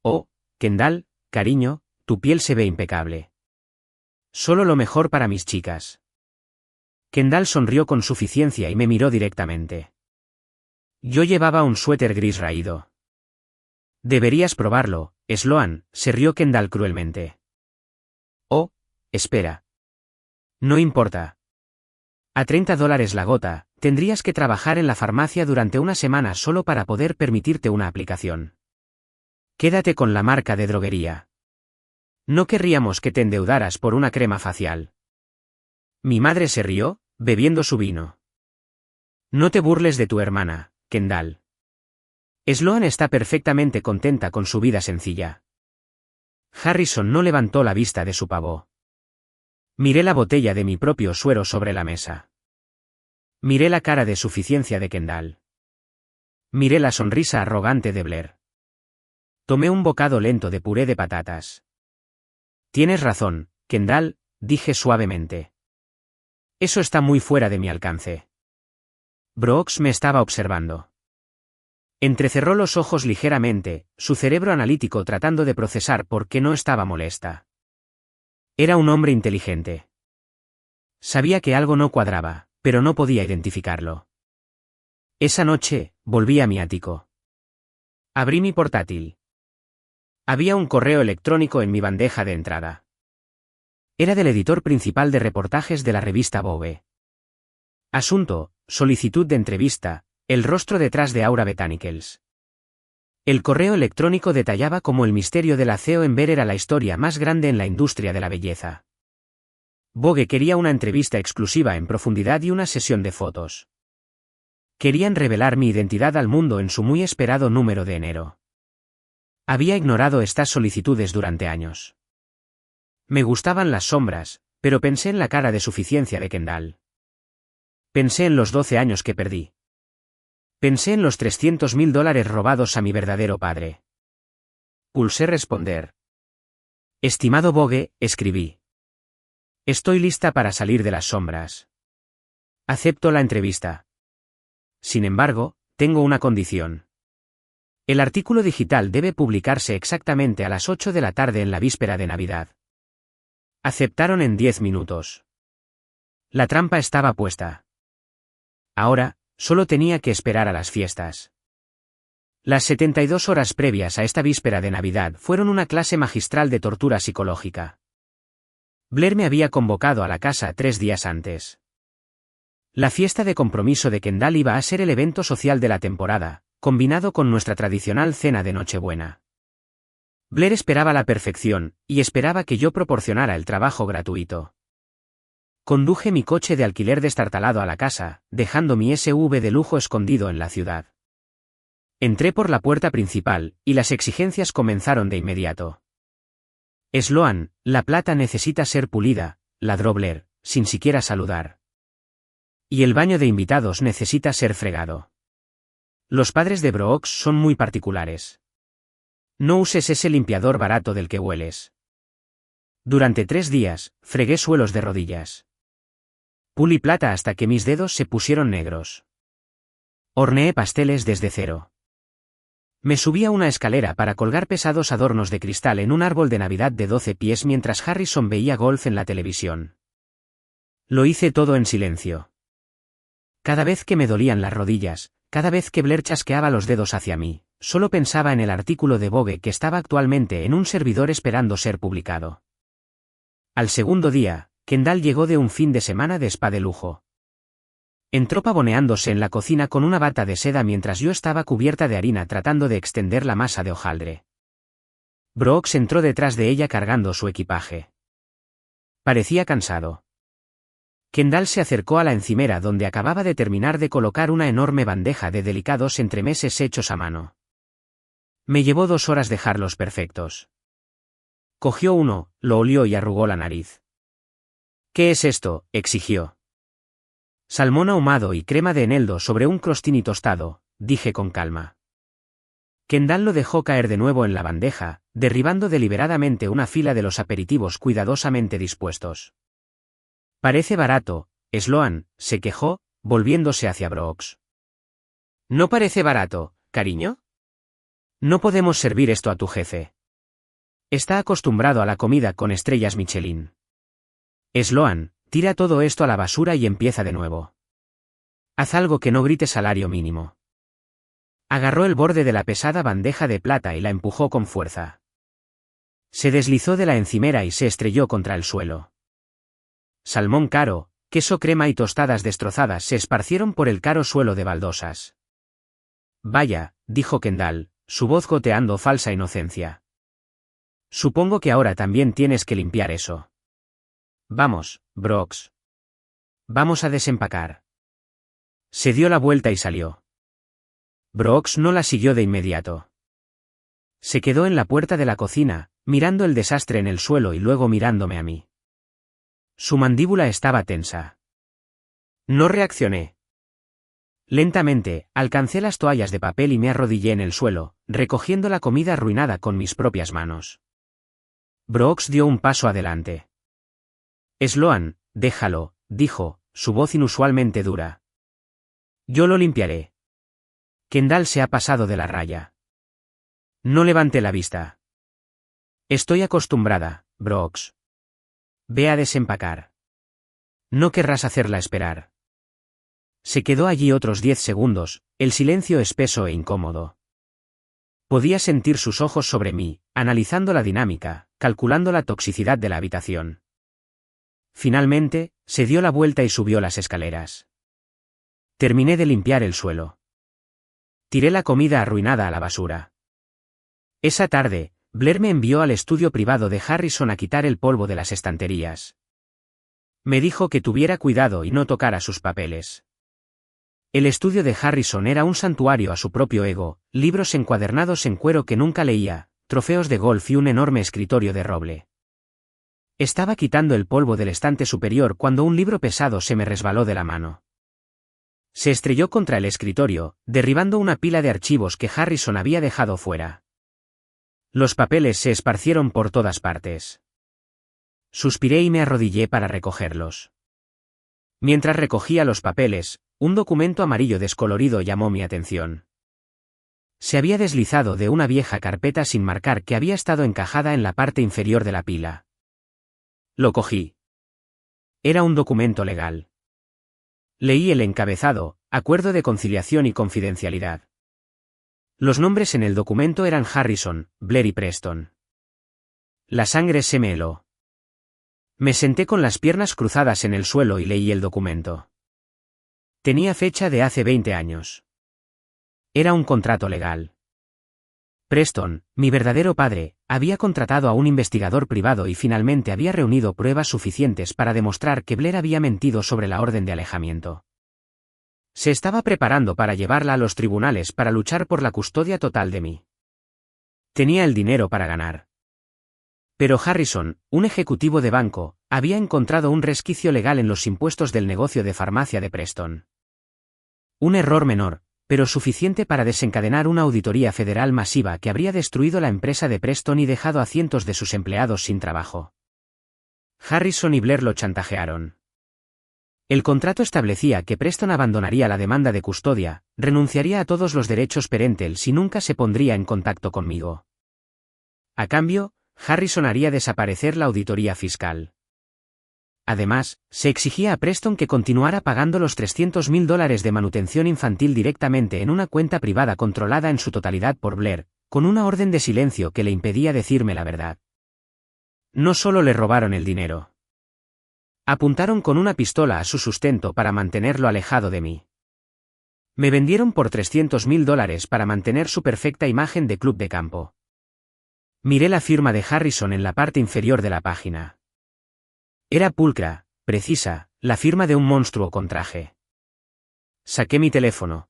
«Oh, Kendall, cariño, tu piel se ve impecable. Solo lo mejor para mis chicas». Kendall sonrió con suficiencia y me miró directamente. Yo llevaba un suéter gris raído. «Deberías probarlo, Sloan», se rió Kendall cruelmente. «Oh, espera. No importa. A $30 la gota, tendrías que trabajar en la farmacia durante una semana solo para poder permitirte una aplicación. Quédate con la marca de droguería. No querríamos que te endeudaras por una crema facial». Mi madre se rió, bebiendo su vino. «No te burles de tu hermana, Kendall. Sloan está perfectamente contenta con su vida sencilla». Harrison no levantó la vista de su pavo. Miré la botella de mi propio suero sobre la mesa. Miré la cara de suficiencia de Kendall. Miré la sonrisa arrogante de Blair. Tomé un bocado lento de puré de patatas. «Tienes razón, Kendall», dije suavemente. «Eso está muy fuera de mi alcance». Brooks me estaba observando. Entrecerró los ojos ligeramente, su cerebro analítico tratando de procesar por qué no estaba molesta. Era un hombre inteligente. Sabía que algo no cuadraba, pero no podía identificarlo. Esa noche, volví a mi ático. Abrí mi portátil. Había un correo electrónico en mi bandeja de entrada. Era del editor principal de reportajes de la revista Vogue. Asunto: solicitud de entrevista, el rostro detrás de Aura Botanicals. El correo electrónico detallaba cómo el misterio de la CEO Ember era la historia más grande en la industria de la belleza. Vogue quería una entrevista exclusiva en profundidad y una sesión de fotos. Querían revelar mi identidad al mundo en su muy esperado número de enero. Había ignorado estas solicitudes durante años. Me gustaban las sombras, pero pensé en la cara de suficiencia de Kendall. Pensé en los 12 años que perdí. Pensé en los $300.000 robados a mi verdadero padre. Pulsé responder. Estimado Bogue, escribí. Estoy lista para salir de las sombras. Acepto la entrevista. Sin embargo, tengo una condición. El artículo digital debe publicarse exactamente a las 8 de la tarde en la víspera de Navidad. Aceptaron en 10 minutos. La trampa estaba puesta. Ahora, solo tenía que esperar a las fiestas. Las 72 horas previas a esta víspera de Navidad fueron una clase magistral de tortura psicológica. Blair me había convocado a la casa 3 días antes. La fiesta de compromiso de Kendall iba a ser el evento social de la temporada, combinado con nuestra tradicional cena de Nochebuena. Blair esperaba la perfección, y esperaba que yo proporcionara el trabajo gratuito. Conduje mi coche de alquiler destartalado a la casa, dejando mi SUV de lujo escondido en la ciudad. Entré por la puerta principal, y las exigencias comenzaron de inmediato. Sloan, la plata necesita ser pulida, ladró Blair, sin siquiera saludar. Y el baño de invitados necesita ser fregado. Los padres de Brooks son muy particulares. No uses ese limpiador barato del que hueles. Durante 3 días, fregué suelos de rodillas. Pulí plata hasta que mis dedos se pusieron negros. Horneé pasteles desde cero. Me subí a una escalera para colgar pesados adornos de cristal en un árbol de Navidad de 12 pies mientras Harrison veía golf en la televisión. Lo hice todo en silencio. Cada vez que me dolían las rodillas, cada vez que Blair chasqueaba los dedos hacia mí, solo pensaba en el artículo de Vogue que estaba actualmente en un servidor esperando ser publicado. Al segundo día, Kendall llegó de un fin de semana de spa de lujo. Entró pavoneándose en la cocina con una bata de seda mientras yo estaba cubierta de harina tratando de extender la masa de hojaldre. Brooks entró detrás de ella cargando su equipaje. Parecía cansado. Kendall se acercó a la encimera donde acababa de terminar de colocar una enorme bandeja de delicados entremeses hechos a mano. Me llevó 2 horas dejarlos perfectos. Cogió uno, lo olió y arrugó la nariz. ¿Qué es esto?, exigió. Salmón ahumado y crema de eneldo sobre un crostini tostado, dije con calma. Kendall lo dejó caer de nuevo en la bandeja, derribando deliberadamente una fila de los aperitivos cuidadosamente dispuestos. Parece barato, Sloan, se quejó, volviéndose hacia Brooks. ¿No parece barato, cariño? No podemos servir esto a tu jefe. Está acostumbrado a la comida con estrellas Michelin. Sloan, tira todo esto a la basura y empieza de nuevo. Haz algo que no grite salario mínimo. Agarró el borde de la pesada bandeja de plata y la empujó con fuerza. Se deslizó de la encimera y se estrelló contra el suelo. Salmón caro, queso crema y tostadas destrozadas se esparcieron por el caro suelo de baldosas. Vaya, dijo Kendall, su voz goteando falsa inocencia. Supongo que ahora también tienes que limpiar eso. Vamos, Brooks. Vamos a desempacar. Se dio la vuelta y salió. Brooks no la siguió de inmediato. Se quedó en la puerta de la cocina, mirando el desastre en el suelo y luego mirándome a mí. Su mandíbula estaba tensa. No reaccioné. Lentamente, alcancé las toallas de papel y me arrodillé en el suelo, recogiendo la comida arruinada con mis propias manos. Brooks dio un paso adelante. Sloan, déjalo, dijo, su voz inusualmente dura. Yo lo limpiaré. Kendall se ha pasado de la raya. No levanté la vista. Estoy acostumbrada, Brooks. Ve a desempacar. No querrás hacerla esperar. Se quedó allí otros 10 segundos, el silencio espeso e incómodo. Podía sentir sus ojos sobre mí, analizando la dinámica, calculando la toxicidad de la habitación. Finalmente, se dio la vuelta y subió las escaleras. Terminé de limpiar el suelo. Tiré la comida arruinada a la basura. Esa tarde, Blair me envió al estudio privado de Harrison a quitar el polvo de las estanterías. Me dijo que tuviera cuidado y no tocara sus papeles. El estudio de Harrison era un santuario a su propio ego, libros encuadernados en cuero que nunca leía, trofeos de golf y un enorme escritorio de roble. Estaba quitando el polvo del estante superior cuando un libro pesado se me resbaló de la mano. Se estrelló contra el escritorio, derribando una pila de archivos que Harrison había dejado fuera. Los papeles se esparcieron por todas partes. Suspiré y me arrodillé para recogerlos. Mientras recogía los papeles, un documento amarillo descolorido llamó mi atención. Se había deslizado de una vieja carpeta sin marcar que había estado encajada en la parte inferior de la pila. Lo cogí. Era un documento legal. Leí el encabezado: Acuerdo de conciliación y confidencialidad. Los nombres en el documento eran Harrison, Blair y Preston. La sangre se me heló. Me senté con las piernas cruzadas en el suelo y leí el documento. Tenía fecha de hace 20 años. Era un contrato legal. Preston, mi verdadero padre, había contratado a un investigador privado y finalmente había reunido pruebas suficientes para demostrar que Blair había mentido sobre la orden de alejamiento. Se estaba preparando para llevarla a los tribunales para luchar por la custodia total de mí. Tenía el dinero para ganar. Pero Harrison, un ejecutivo de banco, había encontrado un resquicio legal en los impuestos del negocio de farmacia de Preston. Un error menor, pero suficiente para desencadenar una auditoría federal masiva que habría destruido la empresa de Preston y dejado a cientos de sus empleados sin trabajo. Harrison y Blair lo chantajearon. El contrato establecía que Preston abandonaría la demanda de custodia, renunciaría a todos los derechos parentales y nunca se pondría en contacto conmigo. A cambio, Harrison haría desaparecer la auditoría fiscal. Además, se exigía a Preston que continuara pagando los $300.000 de manutención infantil directamente en una cuenta privada controlada en su totalidad por Blair, con una orden de silencio que le impedía decirme la verdad. No solo le robaron el dinero. Apuntaron con una pistola a su sustento para mantenerlo alejado de mí. Me vendieron por $300.000 para mantener su perfecta imagen de club de campo. Miré la firma de Harrison en la parte inferior de la página. Era pulcra, precisa, la firma de un monstruo con traje. Saqué mi teléfono.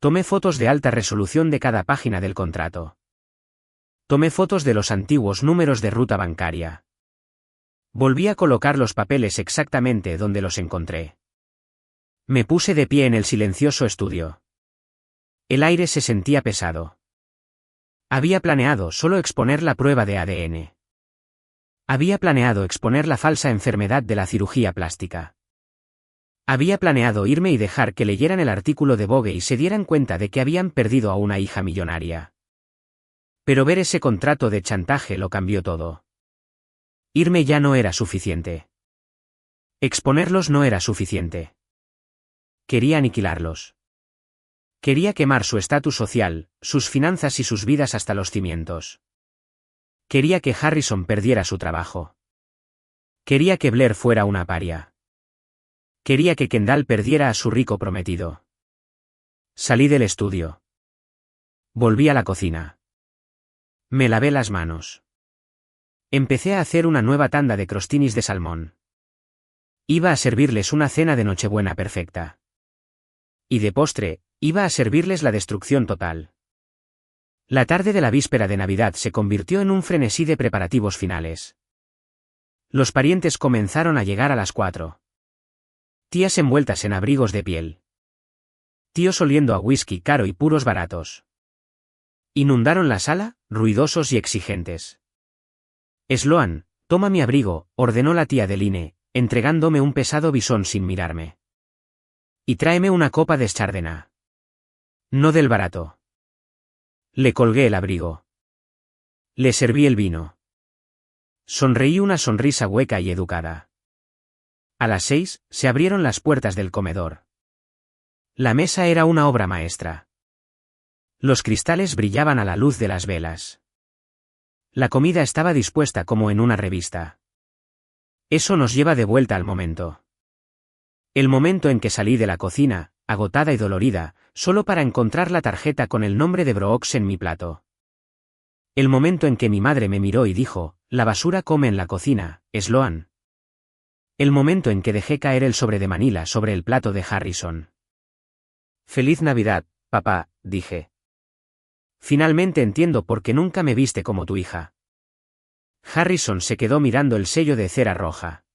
Tomé fotos de alta resolución de cada página del contrato. Tomé fotos de los antiguos números de ruta bancaria. Volví a colocar los papeles exactamente donde los encontré. Me puse de pie en el silencioso estudio. El aire se sentía pesado. Había planeado solo exponer la prueba de ADN. Había planeado exponer la falsa enfermedad de la cirugía plástica. Había planeado irme y dejar que leyeran el artículo de Vogue y se dieran cuenta de que habían perdido a una hija millonaria. Pero ver ese contrato de chantaje lo cambió todo. Irme ya no era suficiente. Exponerlos no era suficiente. Quería aniquilarlos. Quería quemar su estatus social, sus finanzas y sus vidas hasta los cimientos. Quería que Harrison perdiera su trabajo. Quería que Blair fuera una paria. Quería que Kendall perdiera a su rico prometido. Salí del estudio. Volví a la cocina. Me lavé las manos. Empecé a hacer una nueva tanda de crostinis de salmón. Iba a servirles una cena de Nochebuena perfecta. Y de postre, iba a servirles la destrucción total. La tarde de la víspera de Navidad se convirtió en un frenesí de preparativos finales. Los parientes comenzaron a llegar a las 4. Tías envueltas en abrigos de piel. Tíos oliendo a whisky caro y puros baratos. Inundaron la sala, ruidosos y exigentes. Sloan, toma mi abrigo, ordenó la tía de Line, entregándome un pesado bisón sin mirarme. Y tráeme una copa de Chardonnay. No del barato. Le colgué el abrigo. Le serví el vino. Sonreí una sonrisa hueca y educada. A las 6, se abrieron las puertas del comedor. La mesa era una obra maestra. Los cristales brillaban a la luz de las velas. La comida estaba dispuesta como en una revista. Eso nos lleva de vuelta al momento. El momento en que salí de la cocina, agotada y dolorida, solo para encontrar la tarjeta con el nombre de Brooks en mi plato. El momento en que mi madre me miró y dijo, la basura come en la cocina, Sloan. El momento en que dejé caer el sobre de Manila sobre el plato de Harrison. Feliz Navidad, papá, dije. Finalmente entiendo por qué nunca me viste como tu hija. Harrison se quedó mirando el sello de cera roja.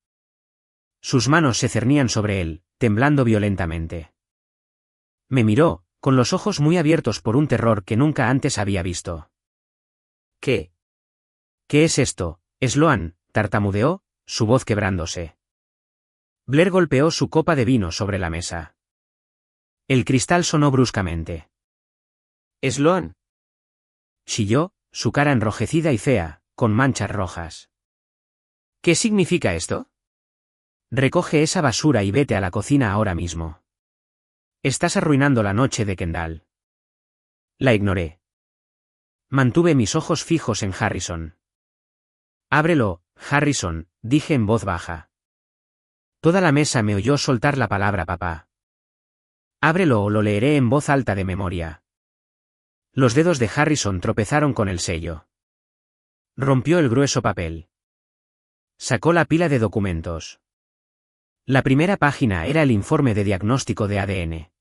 Sus manos se cernían sobre él, temblando violentamente. Me miró, con los ojos muy abiertos por un terror que nunca antes había visto. ¿Qué? ¿Qué es esto, Sloan?, tartamudeó, su voz quebrándose. Blair golpeó su copa de vino sobre la mesa. El cristal sonó bruscamente. Sloan. Chilló, su cara enrojecida y fea, con manchas rojas. ¿Qué significa esto? Recoge esa basura y vete a la cocina ahora mismo. Estás arruinando la noche de Kendall. La ignoré. Mantuve mis ojos fijos en Harrison. Ábrelo, Harrison, dije en voz baja. Toda la mesa me oyó soltar la palabra papá. Ábrelo o lo leeré en voz alta de memoria. Los dedos de Harrison tropezaron con el sello. Rompió el grueso papel. Sacó la pila de documentos. La primera página era el informe de diagnóstico de ADN.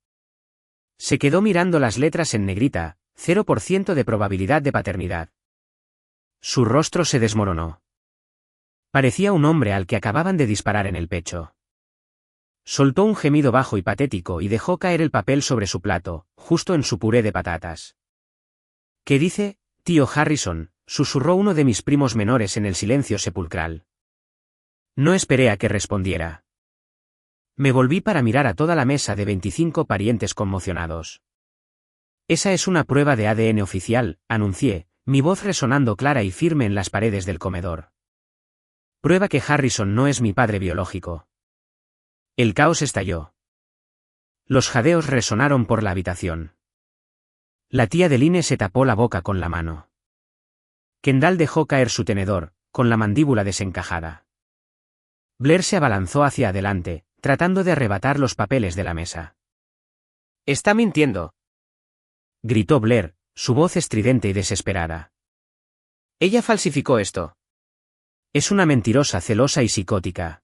Se quedó mirando las letras en negrita, 0% de probabilidad de paternidad. Su rostro se desmoronó. Parecía un hombre al que acababan de disparar en el pecho. Soltó un gemido bajo y patético y dejó caer el papel sobre su plato, justo en su puré de patatas. ¿Qué dice, tío Harrison?, susurró uno de mis primos menores en el silencio sepulcral. No esperé a que respondiera. Me volví para mirar a toda la mesa de 25 parientes conmocionados. Esa es una prueba de ADN oficial, anuncié, mi voz resonando clara y firme en las paredes del comedor. Prueba que Harrison no es mi padre biológico. El caos estalló. Los jadeos resonaron por la habitación. La tía de Line se tapó la boca con la mano. Kendall dejó caer su tenedor, con la mandíbula desencajada. Blair se abalanzó hacia adelante, tratando de arrebatar los papeles de la mesa. Está mintiendo, gritó Blair, su voz estridente y desesperada. Ella falsificó esto. Es una mentirosa celosa y psicótica.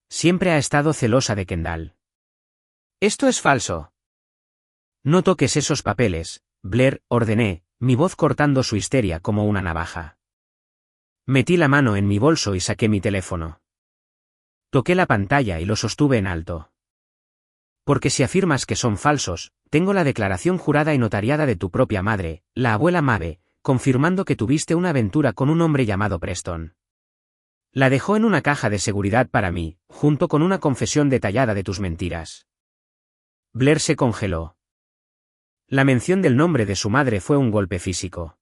Siempre ha estado celosa de Kendall. Esto es falso. No toques esos papeles, Blair, ordené, mi voz cortando su histeria como una navaja. Metí la mano en mi bolso y saqué mi teléfono. Toqué la pantalla y lo sostuve en alto. Porque si afirmas que son falsos, tengo la declaración jurada y notariada de tu propia madre, la abuela Mabe, confirmando que tuviste una aventura con un hombre llamado Preston. La dejó en una caja de seguridad para mí, junto con una confesión detallada de tus mentiras. Blair se congeló. La mención del nombre de su madre fue un golpe físico.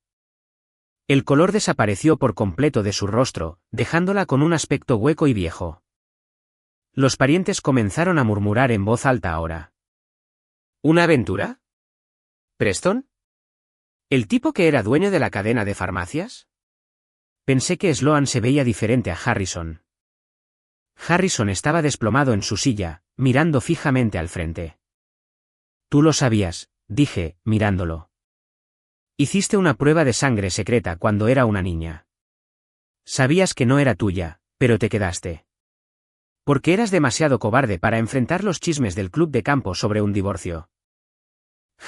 El color desapareció por completo de su rostro, dejándola con un aspecto hueco y viejo. Los parientes comenzaron a murmurar en voz alta ahora. ¿Una aventura? ¿Preston? ¿El tipo que era dueño de la cadena de farmacias? Pensé que Sloan se veía diferente a Harrison. Harrison estaba desplomado en su silla, mirando fijamente al frente. Tú lo sabías, dije, mirándolo. Hiciste una prueba de sangre secreta cuando era una niña. Sabías que no era tuya, pero te quedaste. Porque eras demasiado cobarde para enfrentar los chismes del club de campo sobre un divorcio.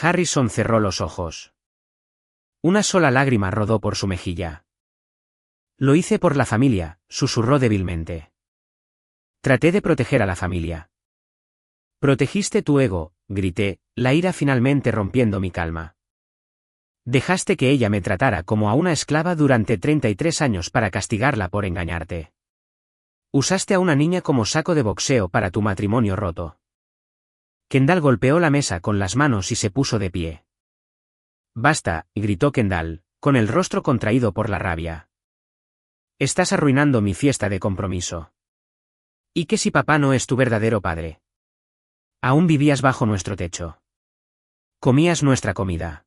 Harrison cerró los ojos. Una sola lágrima rodó por su mejilla. Lo hice por la familia, susurró débilmente. Traté de proteger a la familia. Protegiste tu ego, grité, la ira finalmente rompiendo mi calma. Dejaste que ella me tratara como a una esclava durante 33 años para castigarla por engañarte. Usaste a una niña como saco de boxeo para tu matrimonio roto. Kendall golpeó la mesa con las manos y se puso de pie. Basta, gritó Kendall, con el rostro contraído por la rabia. Estás arruinando mi fiesta de compromiso. ¿Y qué si papá no es tu verdadero padre? Aún vivías bajo nuestro techo. Comías nuestra comida.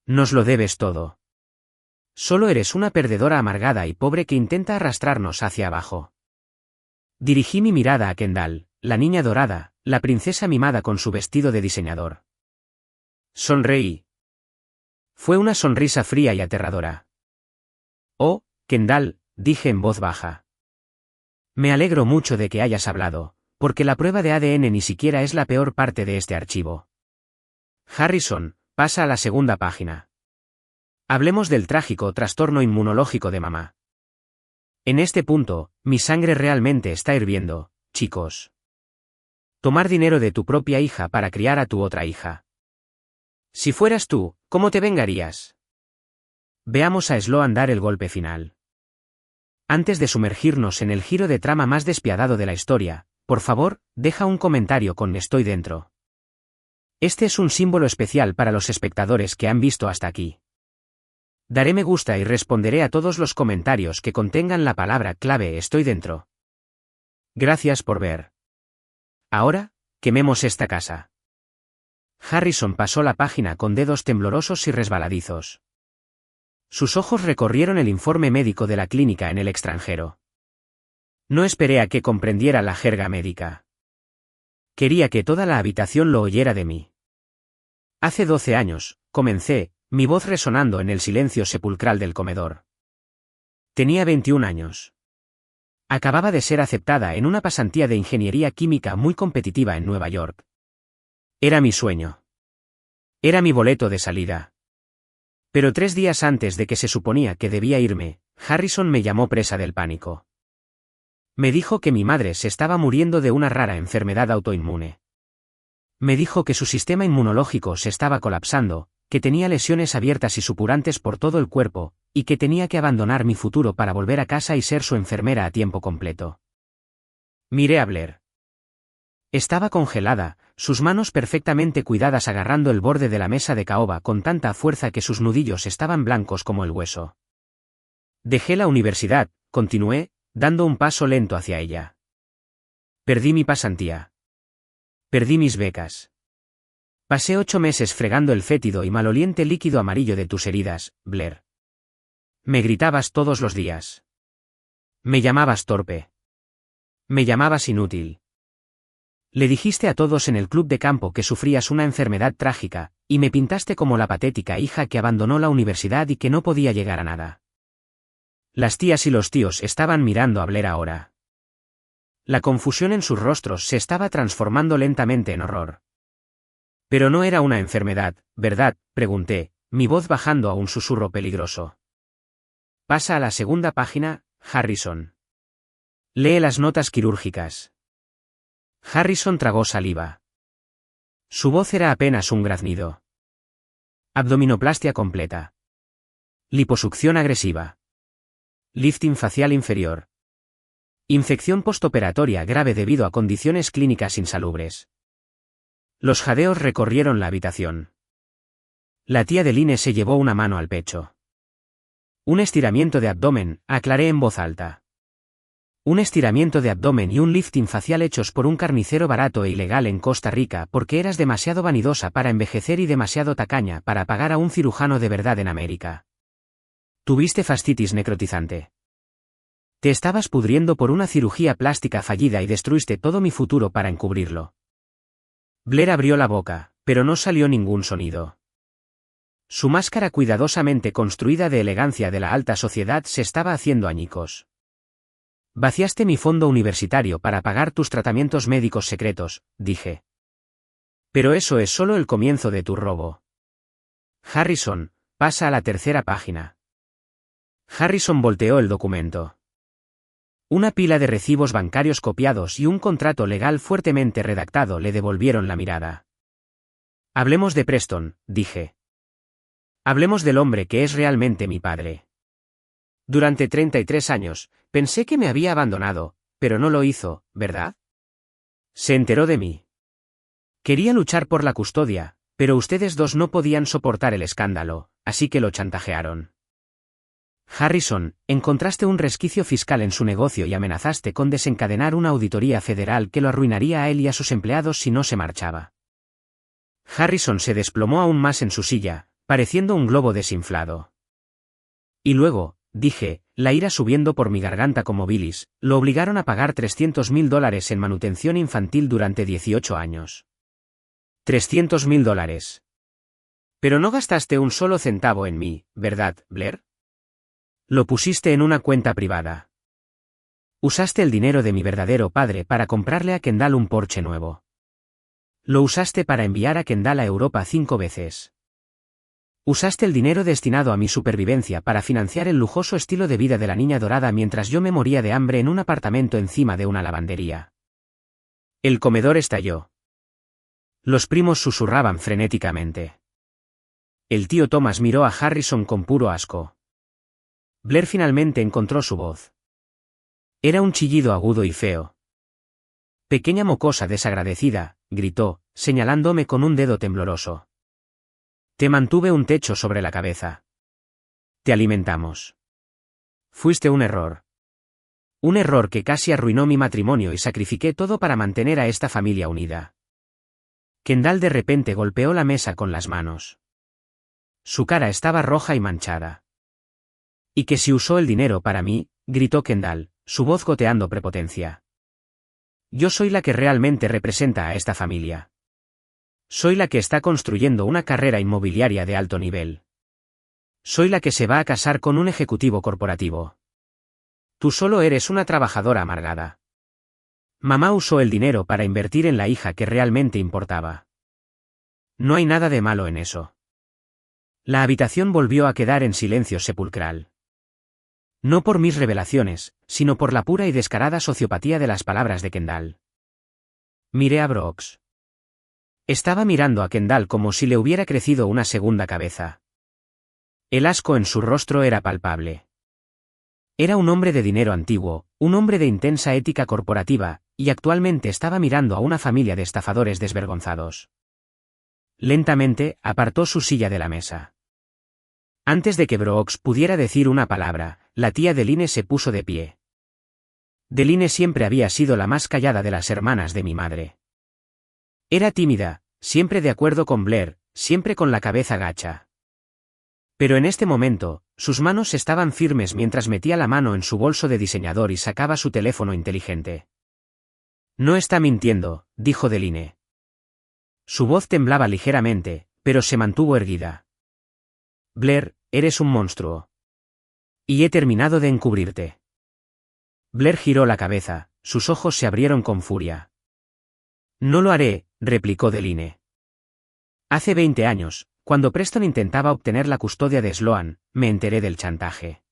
Nos lo debes todo. Solo eres una perdedora amargada y pobre que intenta arrastrarnos hacia abajo. Dirigí mi mirada a Kendall, la niña dorada, la princesa mimada con su vestido de diseñador. Sonreí. Fue una sonrisa fría y aterradora. Oh, Kendall, dije en voz baja. Me alegro mucho de que hayas hablado, porque la prueba de ADN ni siquiera es la peor parte de este archivo. Harrison, pasa a la segunda página. Hablemos del trágico trastorno inmunológico de mamá. En este punto, mi sangre realmente está hirviendo, chicos. Tomar dinero de tu propia hija para criar a tu otra hija. Si fueras tú, ¿cómo te vengarías? Veamos a Sloan dar el golpe final. Antes de sumergirnos en el giro de trama más despiadado de la historia, por favor, deja un comentario con "estoy dentro". Este es un símbolo especial para los espectadores que han visto hasta aquí. Daré me gusta y responderé a todos los comentarios que contengan la palabra clave "estoy dentro". Gracias por ver. Ahora, quememos esta casa. Harrison pasó la página con dedos temblorosos y resbaladizos. Sus ojos recorrieron el informe médico de la clínica en el extranjero. No esperé a que comprendiera la jerga médica. Quería que toda la habitación lo oyera de mí. Hace 12 años, comencé, mi voz resonando en el silencio sepulcral del comedor. Tenía 21 años. Acababa de ser aceptada en una pasantía de ingeniería química muy competitiva en Nueva York. Era mi sueño. Era mi boleto de salida. Pero 3 días antes de que se suponía que debía irme, Harrison me llamó presa del pánico. Me dijo que mi madre se estaba muriendo de una rara enfermedad autoinmune. Me dijo que su sistema inmunológico se estaba colapsando, que tenía lesiones abiertas y supurantes por todo el cuerpo, y que tenía que abandonar mi futuro para volver a casa y ser su enfermera a tiempo completo. Miré a Blair. Estaba congelada, sus manos perfectamente cuidadas agarrando el borde de la mesa de caoba con tanta fuerza que sus nudillos estaban blancos como el hueso. Dejé la universidad, continué, dando un paso lento hacia ella. Perdí mi pasantía. Perdí mis becas. Pasé 8 meses fregando el fétido y maloliente líquido amarillo de tus heridas, Blair. Me gritabas todos los días. Me llamabas torpe. Me llamabas inútil. Le dijiste a todos en el club de campo que sufrías una enfermedad trágica, y me pintaste como la patética hija que abandonó la universidad y que no podía llegar a nada. Las tías y los tíos estaban mirando a Blair ahora. La confusión en sus rostros se estaba transformando lentamente en horror. Pero no era una enfermedad, ¿verdad?, pregunté, mi voz bajando a un susurro peligroso. Pasa a la segunda página, Harrison. Lee las notas quirúrgicas. Harrison tragó saliva. Su voz era apenas un graznido. Abdominoplastia completa. Liposucción agresiva. Lifting facial inferior. Infección postoperatoria grave debido a condiciones clínicas insalubres. Los jadeos recorrieron la habitación. La tía de Line se llevó una mano al pecho. Un estiramiento de abdomen, aclaré en voz alta. Un estiramiento de abdomen y un lifting facial hechos por un carnicero barato e ilegal en Costa Rica porque eras demasiado vanidosa para envejecer y demasiado tacaña para pagar a un cirujano de verdad en América. Tuviste fascitis necrotizante. Te estabas pudriendo por una cirugía plástica fallida y destruiste todo mi futuro para encubrirlo. Blair abrió la boca, pero no salió ningún sonido. Su máscara cuidadosamente construida de elegancia de la alta sociedad se estaba haciendo añicos. Vaciaste mi fondo universitario para pagar tus tratamientos médicos secretos, dije. Pero eso es solo el comienzo de tu robo. Harrison, pasa a la tercera página. Harrison volteó el documento. Una pila de recibos bancarios copiados y un contrato legal fuertemente redactado le devolvieron la mirada. Hablemos de Preston, dije. Hablemos del hombre que es realmente mi padre. Durante 33 años, pensé que me había abandonado, pero no lo hizo, ¿verdad? Se enteró de mí. Quería luchar por la custodia, pero ustedes dos no podían soportar el escándalo, así que lo chantajearon. Harrison, encontraste un resquicio fiscal en su negocio y amenazaste con desencadenar una auditoría federal que lo arruinaría a él y a sus empleados si no se marchaba. Harrison se desplomó aún más en su silla, pareciendo un globo desinflado. Y luego, dije, la ira subiendo por mi garganta como bilis, lo obligaron a pagar $300,000 en manutención infantil durante 18 años. $300,000. Pero no gastaste un solo centavo en mí, ¿verdad, Blair? Lo pusiste en una cuenta privada. Usaste el dinero de mi verdadero padre para comprarle a Kendall un Porsche nuevo. Lo usaste para enviar a Kendall a Europa 5 veces. Usaste el dinero destinado a mi supervivencia para financiar el lujoso estilo de vida de la niña dorada mientras yo me moría de hambre en un apartamento encima de una lavandería. El comedor estalló. Los primos susurraban frenéticamente. El tío Thomas miró a Harrison con puro asco. Blair finalmente encontró su voz. Era un chillido agudo y feo. Pequeña mocosa desagradecida, gritó, señalándome con un dedo tembloroso. Te mantuve un techo sobre la cabeza. Te alimentamos. Fuiste un error. Un error que casi arruinó mi matrimonio y sacrifiqué todo para mantener a esta familia unida. Kendall de repente golpeó la mesa con las manos. Su cara estaba roja y manchada. ¿Y que si usó el dinero para mí?, gritó Kendall, su voz goteando prepotencia. Yo soy la que realmente representa a esta familia. Soy la que está construyendo una carrera inmobiliaria de alto nivel. Soy la que se va a casar con un ejecutivo corporativo. Tú solo eres una trabajadora amargada. Mamá usó el dinero para invertir en la hija que realmente importaba. No hay nada de malo en eso. La habitación volvió a quedar en silencio sepulcral. No por mis revelaciones, sino por la pura y descarada sociopatía de las palabras de Kendall. Miré a Brooks. Estaba mirando a Kendall como si le hubiera crecido una segunda cabeza. El asco en su rostro era palpable. Era un hombre de dinero antiguo, un hombre de intensa ética corporativa, y actualmente estaba mirando a una familia de estafadores desvergonzados. Lentamente, apartó su silla de la mesa. Antes de que Brooks pudiera decir una palabra, la tía Deline se puso de pie. Deline siempre había sido la más callada de las hermanas de mi madre. Era tímida, siempre de acuerdo con Blair, siempre con la cabeza gacha. Pero en este momento, sus manos estaban firmes mientras metía la mano en su bolso de diseñador y sacaba su teléfono inteligente. No está mintiendo, dijo Deline. Su voz temblaba ligeramente, pero se mantuvo erguida. Blair, eres un monstruo. Y he terminado de encubrirte. Blair giró la cabeza, sus ojos se abrieron con furia. No lo haré, replicó Deline. Hace 20 años, cuando Preston intentaba obtener la custodia de Sloan, me enteré del chantaje.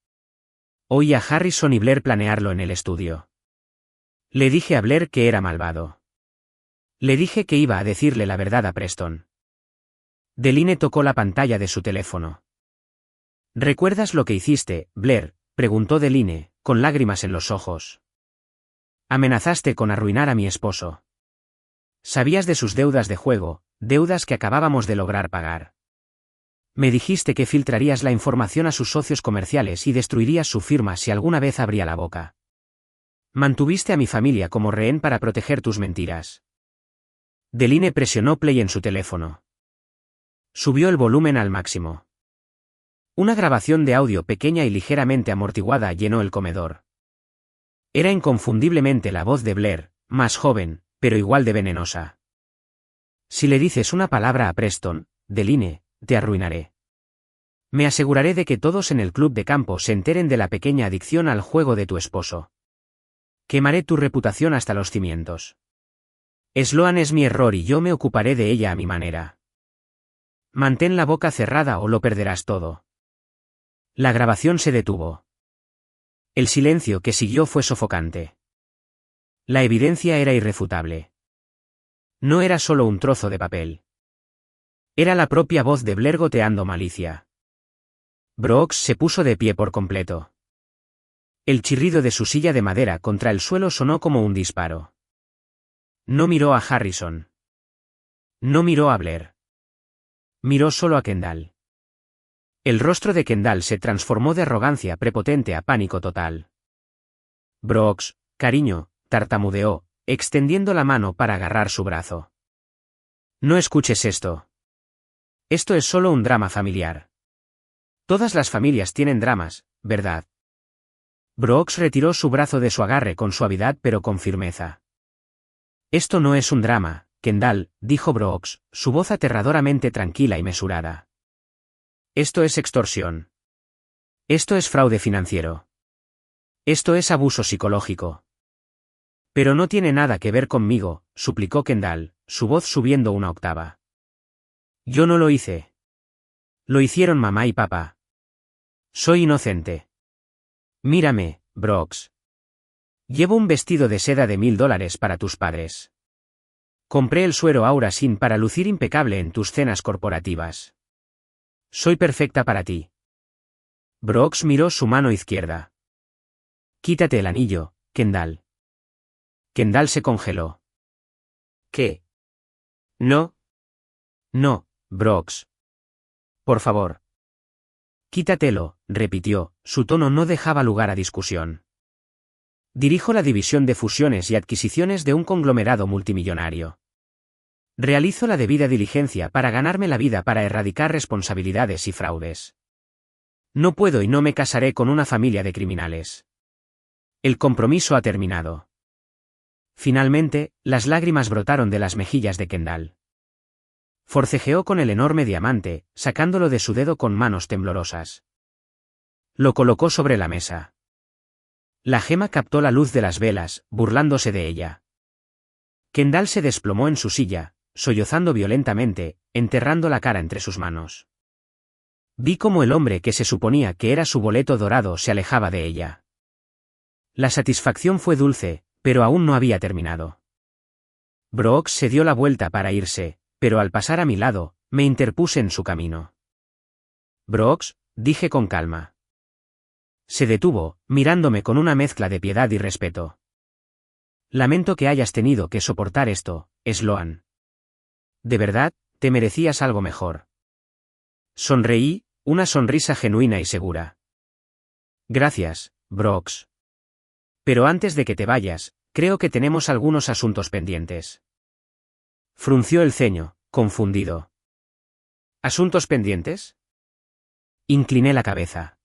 Oí a Harrison y Blair planearlo en el estudio. Le dije a Blair que era malvado. Le dije que iba a decirle la verdad a Preston. Deline tocó la pantalla de su teléfono. ¿Recuerdas lo que hiciste, Blair?, preguntó Deline, con lágrimas en los ojos. Amenazaste con arruinar a mi esposo. Sabías de sus deudas de juego, deudas que acabábamos de lograr pagar. Me dijiste que filtrarías la información a sus socios comerciales y destruirías su firma si alguna vez abría la boca. Mantuviste a mi familia como rehén para proteger tus mentiras. Deline presionó play en su teléfono. Subió el volumen al máximo. Una grabación de audio pequeña y ligeramente amortiguada llenó el comedor. Era inconfundiblemente la voz de Blair, más joven, pero igual de venenosa. Si le dices una palabra a Preston, Deline, te arruinaré. Me aseguraré de que todos en el club de campo se enteren de la pequeña adicción al juego de tu esposo. Quemaré tu reputación hasta los cimientos. Sloan es mi error y yo me ocuparé de ella a mi manera. Mantén la boca cerrada o lo perderás todo. La grabación se detuvo. El silencio que siguió fue sofocante. La evidencia era irrefutable. No era solo un trozo de papel. Era la propia voz de Blair goteando malicia. Brooks se puso de pie por completo. El chirrido de su silla de madera contra el suelo sonó como un disparo. No miró a Harrison. No miró a Blair. Miró solo a Kendall. El rostro de Kendall se transformó de arrogancia prepotente a pánico total. Brooks, cariño, tartamudeó, extendiendo la mano para agarrar su brazo. No escuches esto. Esto es solo un drama familiar. Todas las familias tienen dramas, ¿verdad? Brooks retiró su brazo de su agarre con suavidad pero con firmeza. Esto no es un drama, Kendall, dijo Brooks, su voz aterradoramente tranquila y mesurada. Esto es extorsión. Esto es fraude financiero. Esto es abuso psicológico. Pero no tiene nada que ver conmigo, suplicó Kendall, su voz subiendo una octava. Yo no lo hice. Lo hicieron mamá y papá. Soy inocente. Mírame, Brooks. Llevo un vestido de seda de $1000 para tus padres. Compré el suero Aura Sin para lucir impecable en tus cenas corporativas. Soy perfecta para ti. Brooks miró su mano izquierda. Quítate el anillo, Kendall. Kendall se congeló. ¿Qué? No. No, Brooks. Por favor. Quítatelo, repitió, su tono no dejaba lugar a discusión. Dirijo la división de fusiones y adquisiciones de un conglomerado multimillonario. Realizo la debida diligencia para ganarme la vida para erradicar responsabilidades y fraudes. No puedo y no me casaré con una familia de criminales. El compromiso ha terminado. Finalmente, las lágrimas brotaron de las mejillas de Kendall. Forcejeó con el enorme diamante, sacándolo de su dedo con manos temblorosas. Lo colocó sobre la mesa. La gema captó la luz de las velas, burlándose de ella. Kendall se desplomó en su silla, sollozando violentamente, enterrando la cara entre sus manos. Vi cómo el hombre que se suponía que era su boleto dorado se alejaba de ella. La satisfacción fue dulce, pero aún no había terminado. Brooks se dio la vuelta para irse, pero al pasar a mi lado, me interpuse en su camino. Brooks, dije con calma. Se detuvo, mirándome con una mezcla de piedad y respeto. Lamento que hayas tenido que soportar esto, Sloan. De verdad, te merecías algo mejor. Sonreí, una sonrisa genuina y segura. Gracias, Brooks. Pero antes de que te vayas, creo que tenemos algunos asuntos pendientes. Frunció el ceño, confundido. ¿Asuntos pendientes? Incliné la cabeza.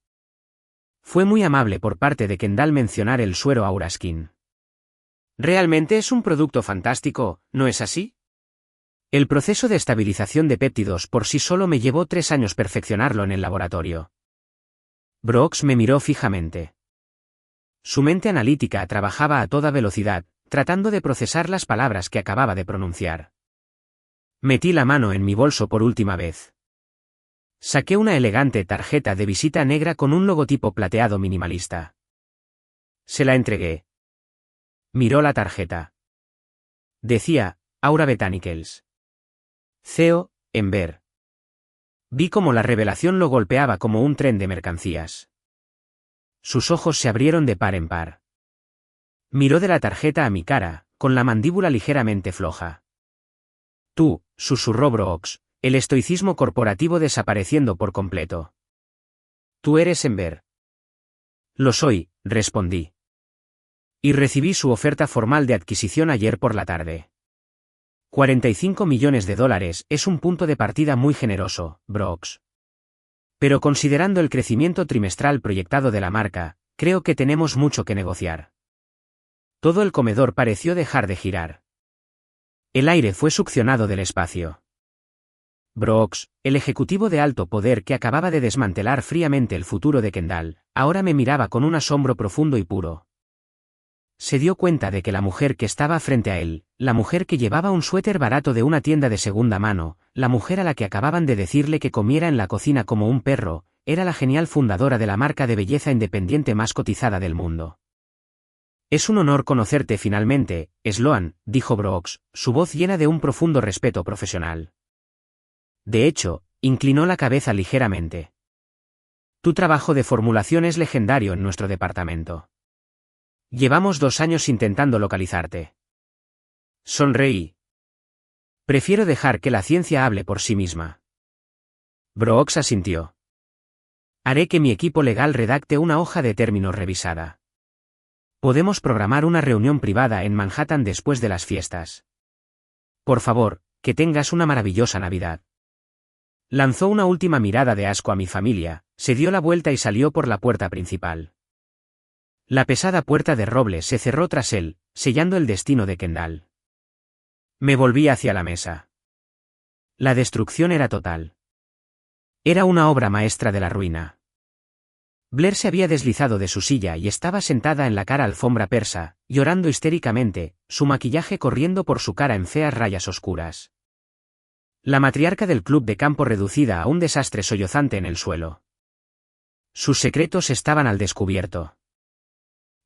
Fue muy amable por parte de Kendall mencionar el suero Aura Skin. Realmente es un producto fantástico, ¿no es así? El proceso de estabilización de péptidos por sí solo me llevó 3 años perfeccionarlo en el laboratorio. Brooks me miró fijamente. Su mente analítica trabajaba a toda velocidad, tratando de procesar las palabras que acababa de pronunciar. Metí la mano en mi bolso por última vez. Saqué una elegante tarjeta de visita negra con un logotipo plateado minimalista. Se la entregué. Miró la tarjeta. Decía, Aura Botanicals. CEO, Enver. Vi cómo la revelación lo golpeaba como un tren de mercancías. Sus ojos se abrieron de par en par. Miró de la tarjeta a mi cara, con la mandíbula ligeramente floja. Tú, susurró Brooks, el estoicismo corporativo desapareciendo por completo. Tú eres Enver. Lo soy, respondí. Y recibí su oferta formal de adquisición ayer por la tarde. $45 millones es un punto de partida muy generoso, Brooks. Pero considerando el crecimiento trimestral proyectado de la marca, creo que tenemos mucho que negociar. Todo el comedor pareció dejar de girar. El aire fue succionado del espacio. Brooks, el ejecutivo de alto poder que acababa de desmantelar fríamente el futuro de Kendall, ahora me miraba con un asombro profundo y puro. Se dio cuenta de que la mujer que estaba frente a él, la mujer que llevaba un suéter barato de una tienda de segunda mano, la mujer a la que acababan de decirle que comiera en la cocina como un perro, era la genial fundadora de la marca de belleza independiente más cotizada del mundo. Es un honor conocerte finalmente, Sloan, dijo Brooks, su voz llena de un profundo respeto profesional. De hecho, inclinó la cabeza ligeramente. Tu trabajo de formulación es legendario en nuestro departamento. Llevamos 2 años intentando localizarte. Sonreí. Prefiero dejar que la ciencia hable por sí misma. Brooks asintió. Haré que mi equipo legal redacte una hoja de términos revisada. Podemos programar una reunión privada en Manhattan después de las fiestas. Por favor, que tengas una maravillosa Navidad. Lanzó una última mirada de asco a mi familia, se dio la vuelta y salió por la puerta principal. La pesada puerta de roble se cerró tras él, sellando el destino de Kendall. Me volví hacia la mesa. La destrucción era total. Era una obra maestra de la ruina. Blair se había deslizado de su silla y estaba sentada en la cara alfombra persa, llorando histéricamente, su maquillaje corriendo por su cara en feas rayas oscuras. La matriarca del club de campo reducida a un desastre sollozante en el suelo. Sus secretos estaban al descubierto.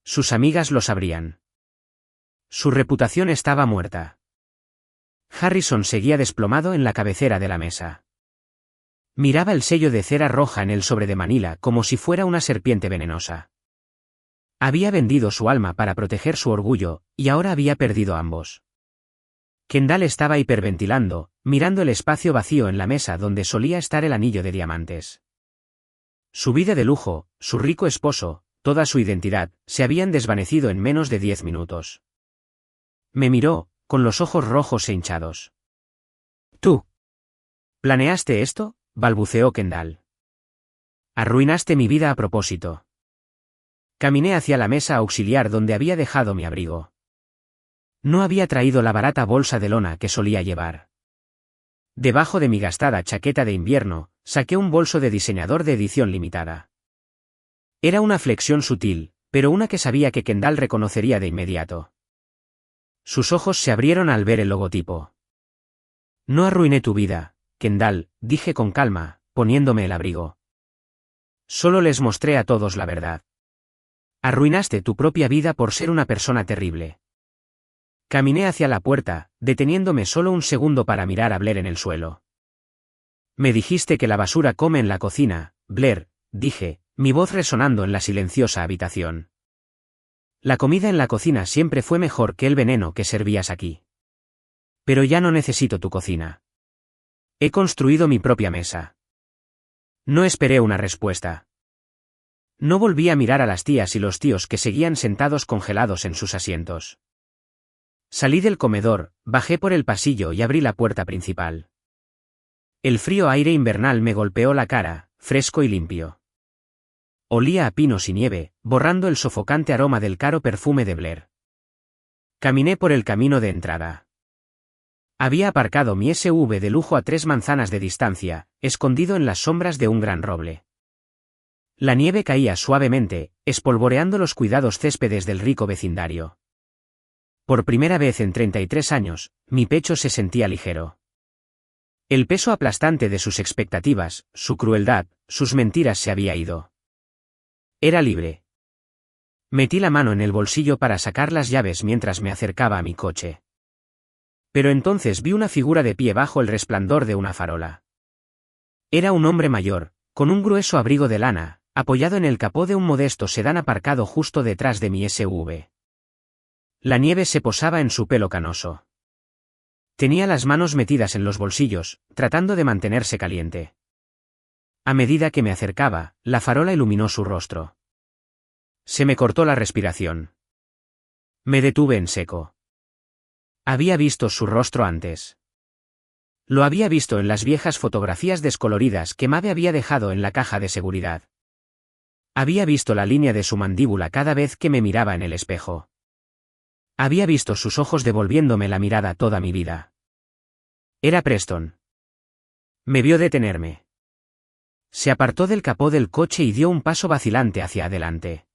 Sus amigas lo sabrían. Su reputación estaba muerta. Harrison seguía desplomado en la cabecera de la mesa. Miraba el sello de cera roja en el sobre de Manila como si fuera una serpiente venenosa. Había vendido su alma para proteger su orgullo, y ahora había perdido ambos. Kendall estaba hiperventilando, mirando el espacio vacío en la mesa donde solía estar el anillo de diamantes. Su vida de lujo, su rico esposo, toda su identidad, se habían desvanecido en menos de 10 minutos. Me miró, con los ojos rojos e hinchados. «¿Tú planeaste esto?», balbuceó Kendall. «Arruinaste mi vida a propósito». Caminé hacia la mesa auxiliar donde había dejado mi abrigo. No había traído la barata bolsa de lona que solía llevar. Debajo de mi gastada chaqueta de invierno, saqué un bolso de diseñador de edición limitada. Era una flexión sutil, pero una que sabía que Kendall reconocería de inmediato. Sus ojos se abrieron al ver el logotipo. «No arruiné tu vida, Kendall», dije con calma, poniéndome el abrigo. «Solo les mostré a todos la verdad. Arruinaste tu propia vida por ser una persona terrible». Caminé hacia la puerta, deteniéndome solo un segundo para mirar a Blair en el suelo. «Me dijiste que la basura come en la cocina, Blair», dije, mi voz resonando en la silenciosa habitación. «La comida en la cocina siempre fue mejor que el veneno que servías aquí. Pero ya no necesito tu cocina. He construido mi propia mesa». No esperé una respuesta. No volví a mirar a las tías y los tíos que seguían sentados congelados en sus asientos. Salí del comedor, bajé por el pasillo y abrí la puerta principal. El frío aire invernal me golpeó la cara, fresco y limpio. Olía a pinos y nieve, borrando el sofocante aroma del caro perfume de Blair. Caminé por el camino de entrada. Había aparcado mi SUV de lujo a 3 manzanas de distancia, escondido en las sombras de un gran roble. La nieve caía suavemente, espolvoreando los cuidados céspedes del rico vecindario. Por primera vez en 33 años, mi pecho se sentía ligero. El peso aplastante de sus expectativas, su crueldad, sus mentiras se había ido. Era libre. Metí la mano en el bolsillo para sacar las llaves mientras me acercaba a mi coche. Pero entonces vi una figura de pie bajo el resplandor de una farola. Era un hombre mayor, con un grueso abrigo de lana, apoyado en el capó de un modesto sedán aparcado justo detrás de mi SUV. La nieve se posaba en su pelo canoso. Tenía las manos metidas en los bolsillos, tratando de mantenerse caliente. A medida que me acercaba, la farola iluminó su rostro. Se me cortó la respiración. Me detuve en seco. Había visto su rostro antes. Lo había visto en las viejas fotografías descoloridas que Maeve había dejado en la caja de seguridad. Había visto la línea de su mandíbula cada vez que me miraba en el espejo. Había visto sus ojos devolviéndome la mirada toda mi vida. Era Preston. Me vio detenerme. Se apartó del capó del coche y dio un paso vacilante hacia adelante.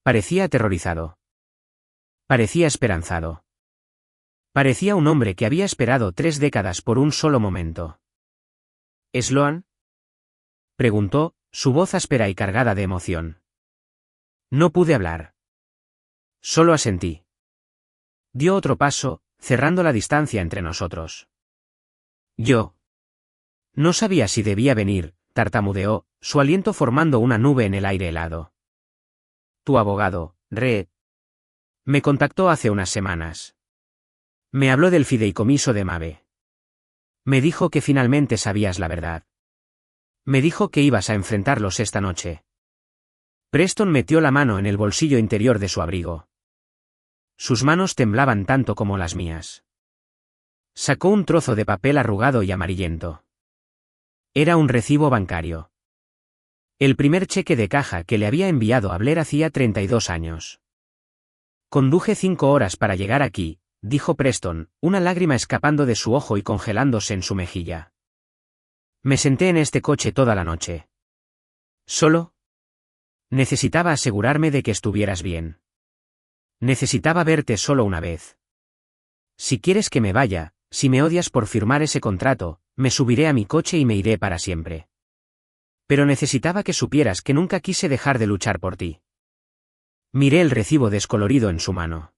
Parecía aterrorizado. Parecía esperanzado. Parecía un hombre que había esperado 3 décadas por un solo momento. «¿Sloan?», preguntó, su voz áspera y cargada de emoción. No pude hablar. Solo asentí. Dio otro paso, cerrando la distancia entre nosotros. Yo no sabía si debía venir, tartamudeó, su aliento formando una nube en el aire helado. Tu abogado, Reed, me contactó hace unas semanas. Me habló del fideicomiso de Maeve. Me dijo que finalmente sabías la verdad. Me dijo que ibas a enfrentarlos esta noche. Preston metió la mano en el bolsillo interior de su abrigo. Sus manos temblaban tanto como las mías. Sacó un trozo de papel arrugado y amarillento. Era un recibo bancario. El primer cheque de caja que le había enviado a Blair hacía 32 años. Conduje 5 horas para llegar aquí, dijo Preston, una lágrima escapando de su ojo y congelándose en su mejilla. Me senté en este coche toda la noche. ¿Solo? Necesitaba asegurarme de que estuvieras bien. Necesitaba verte solo una vez. Si quieres que me vaya, si me odias por firmar ese contrato, me subiré a mi coche y me iré para siempre. Pero necesitaba que supieras que nunca quise dejar de luchar por ti. Miré el recibo descolorido en su mano.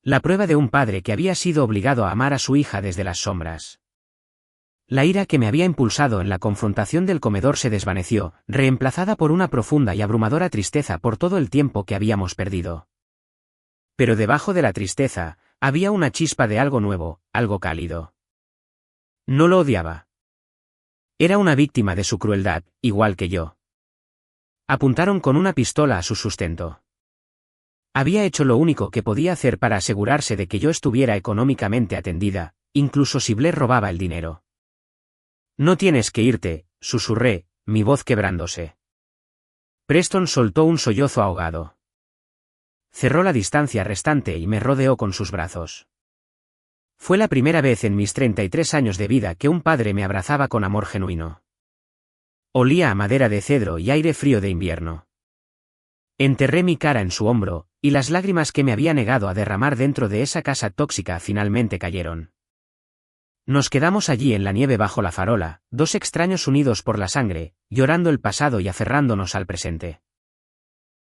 La prueba de un padre que había sido obligado a amar a su hija desde las sombras. La ira que me había impulsado en la confrontación del comedor se desvaneció, reemplazada por una profunda y abrumadora tristeza por todo el tiempo que habíamos perdido. Pero debajo de la tristeza, había una chispa de algo nuevo, algo cálido. No lo odiaba. Era una víctima de su crueldad, igual que yo. Apuntaron con una pistola a su sustento. Había hecho lo único que podía hacer para asegurarse de que yo estuviera económicamente atendida, incluso si Blair robaba el dinero. No tienes que irte, susurré, mi voz quebrándose. Preston soltó un sollozo ahogado. Cerró la distancia restante y me rodeó con sus brazos. Fue la primera vez en mis 33 años de vida que un padre me abrazaba con amor genuino. Olía a madera de cedro y aire frío de invierno. Enterré mi cara en su hombro, y las lágrimas que me había negado a derramar dentro de esa casa tóxica finalmente cayeron. Nos quedamos allí en la nieve bajo la farola, dos extraños unidos por la sangre, llorando el pasado y aferrándonos al presente.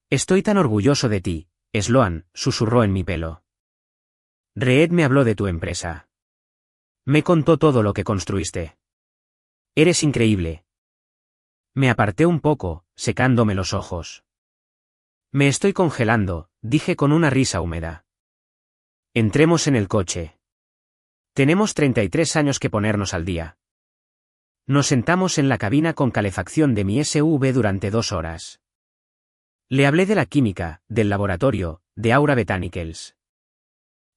Estoy tan orgulloso de ti, Sloan, susurró en mi pelo. Reed me habló de tu empresa. Me contó todo lo que construiste. Eres increíble. Me aparté un poco, secándome los ojos. Me estoy congelando, dije con una risa húmeda. Entremos en el coche. Tenemos 33 años que ponernos al día. Nos sentamos en la cabina con calefacción de mi SUV durante 2 horas. Le hablé de la química, del laboratorio, de Aura Botanicals.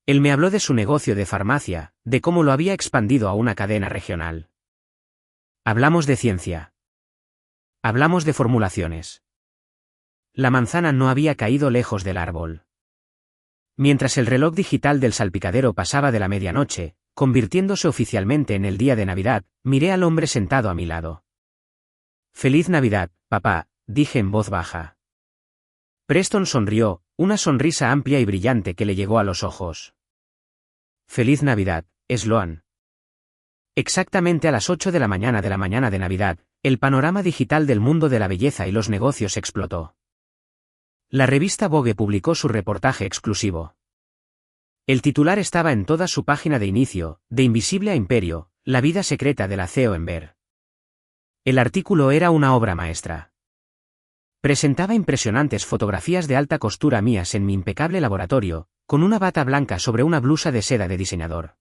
Él me habló de su negocio de farmacia, de cómo lo había expandido a una cadena regional. Hablamos de ciencia. Hablamos de formulaciones. La manzana no había caído lejos del árbol. Mientras el reloj digital del salpicadero pasaba de la medianoche, convirtiéndose oficialmente en el día de Navidad, miré al hombre sentado a mi lado. «Feliz Navidad, papá», dije en voz baja. Preston sonrió, una sonrisa amplia y brillante que le llegó a los ojos. «Feliz Navidad, Sloan». Exactamente a las 8 de la mañana de Navidad, el panorama digital del mundo de la belleza y los negocios explotó. La revista Vogue publicó su reportaje exclusivo. El titular estaba en toda su página de inicio, de invisible a imperio, la vida secreta de la CEO en Ver. El artículo era una obra maestra. Presentaba impresionantes fotografías de alta costura mías en mi impecable laboratorio, con una bata blanca sobre una blusa de seda de diseñador.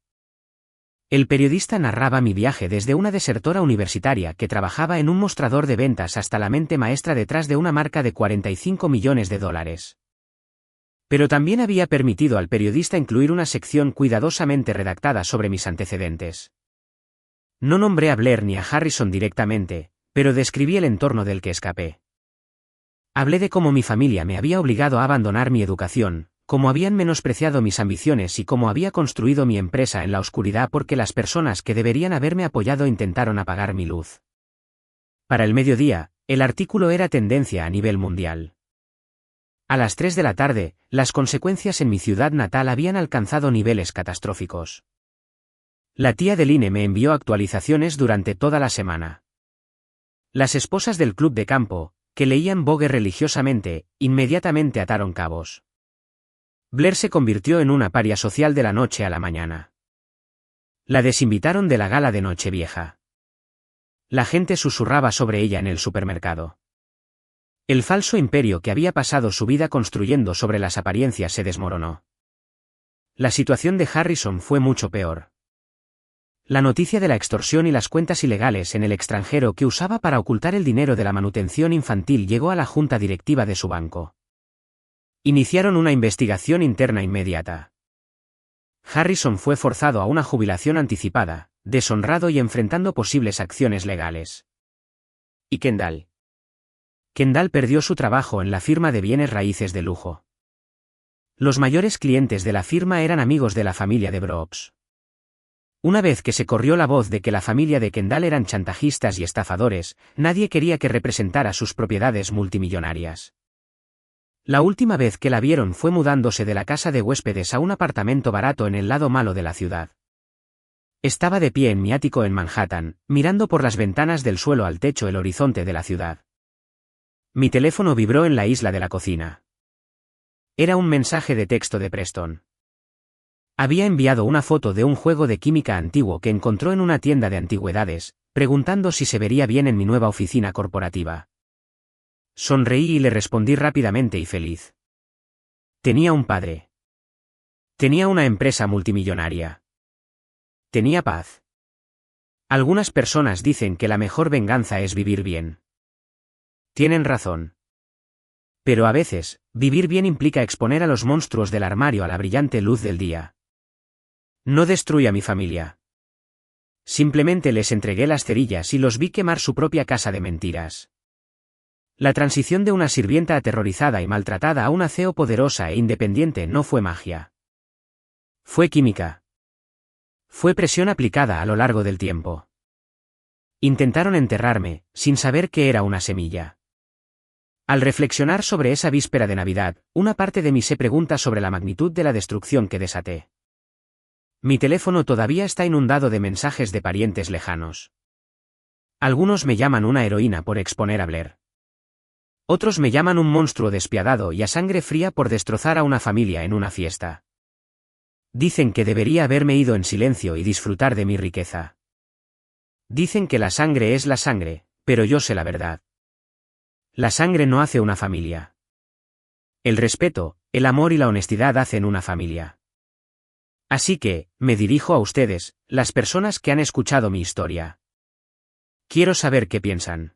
El periodista narraba mi viaje desde una desertora universitaria que trabajaba en un mostrador de ventas hasta la mente maestra detrás de una marca de $45 millones. Pero también había permitido al periodista incluir una sección cuidadosamente redactada sobre mis antecedentes. No nombré a Blair ni a Harrison directamente, pero describí el entorno del que escapé. Hablé de cómo mi familia me había obligado a abandonar mi educación, cómo habían menospreciado mis ambiciones y cómo había construido mi empresa en la oscuridad porque las personas que deberían haberme apoyado intentaron apagar mi luz. Para el mediodía, el artículo era tendencia a nivel mundial. A las 3 de la tarde, las consecuencias en mi ciudad natal habían alcanzado niveles catastróficos. La tía de Line me envió actualizaciones durante toda la semana. Las esposas del club de campo, que leían Vogue religiosamente, inmediatamente ataron cabos. Blair se convirtió en una paria social de la noche a la mañana. La desinvitaron de la gala de Nochevieja. La gente susurraba sobre ella en el supermercado. El falso imperio que había pasado su vida construyendo sobre las apariencias se desmoronó. La situación de Harrison fue mucho peor. La noticia de la extorsión y las cuentas ilegales en el extranjero que usaba para ocultar el dinero de la manutención infantil llegó a la junta directiva de su banco. Iniciaron una investigación interna inmediata. Harrison fue forzado a una jubilación anticipada, deshonrado y enfrentando posibles acciones legales. ¿Y Kendall? Kendall perdió su trabajo en la firma de bienes raíces de lujo. Los mayores clientes de la firma eran amigos de la familia de Brooks. Una vez que se corrió la voz de que la familia de Kendall eran chantajistas y estafadores, nadie quería que representara sus propiedades multimillonarias. La última vez que la vieron fue mudándose de la casa de huéspedes a un apartamento barato en el lado malo de la ciudad. Estaba de pie en mi ático en Manhattan, mirando por las ventanas del suelo al techo el horizonte de la ciudad. Mi teléfono vibró en la isla de la cocina. Era un mensaje de texto de Preston. Había enviado una foto de un juego de química antiguo que encontró en una tienda de antigüedades, preguntando si se vería bien en mi nueva oficina corporativa. Sonreí y le respondí rápidamente y feliz. Tenía un padre. Tenía una empresa multimillonaria. Tenía paz. Algunas personas dicen que la mejor venganza es vivir bien. Tienen razón. Pero a veces, vivir bien implica exponer a los monstruos del armario a la brillante luz del día. No destruí a mi familia. Simplemente les entregué las cerillas y los vi quemar su propia casa de mentiras. La transición de una sirvienta aterrorizada y maltratada a una CEO poderosa e independiente no fue magia. Fue química. Fue presión aplicada a lo largo del tiempo. Intentaron enterrarme, sin saber que era una semilla. Al reflexionar sobre esa víspera de Navidad, una parte de mí se pregunta sobre la magnitud de la destrucción que desaté. Mi teléfono todavía está inundado de mensajes de parientes lejanos. Algunos me llaman una heroína por exponer a Blair. Otros me llaman un monstruo despiadado y a sangre fría por destrozar a una familia en una fiesta. Dicen que debería haberme ido en silencio y disfrutar de mi riqueza. Dicen que la sangre es la sangre, pero yo sé la verdad. La sangre no hace una familia. El respeto, el amor y la honestidad hacen una familia. Así que, me dirijo a ustedes, las personas que han escuchado mi historia. Quiero saber qué piensan.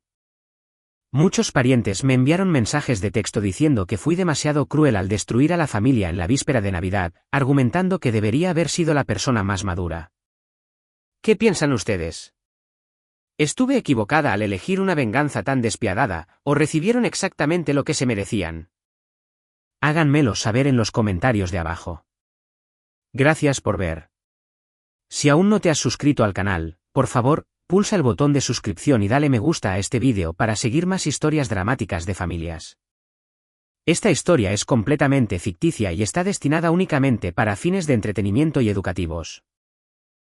Muchos parientes me enviaron mensajes de texto diciendo que fui demasiado cruel al destruir a la familia en la víspera de Navidad, argumentando que debería haber sido la persona más madura. ¿Qué piensan ustedes? ¿Estuve equivocada al elegir una venganza tan despiadada, o recibieron exactamente lo que se merecían? Háganmelo saber en los comentarios de abajo. Gracias por ver. Si aún no te has suscrito al canal, por favor, pulsa el botón de suscripción y dale me gusta a este vídeo para seguir más historias dramáticas de familias. Esta historia es completamente ficticia y está destinada únicamente para fines de entretenimiento y educativos.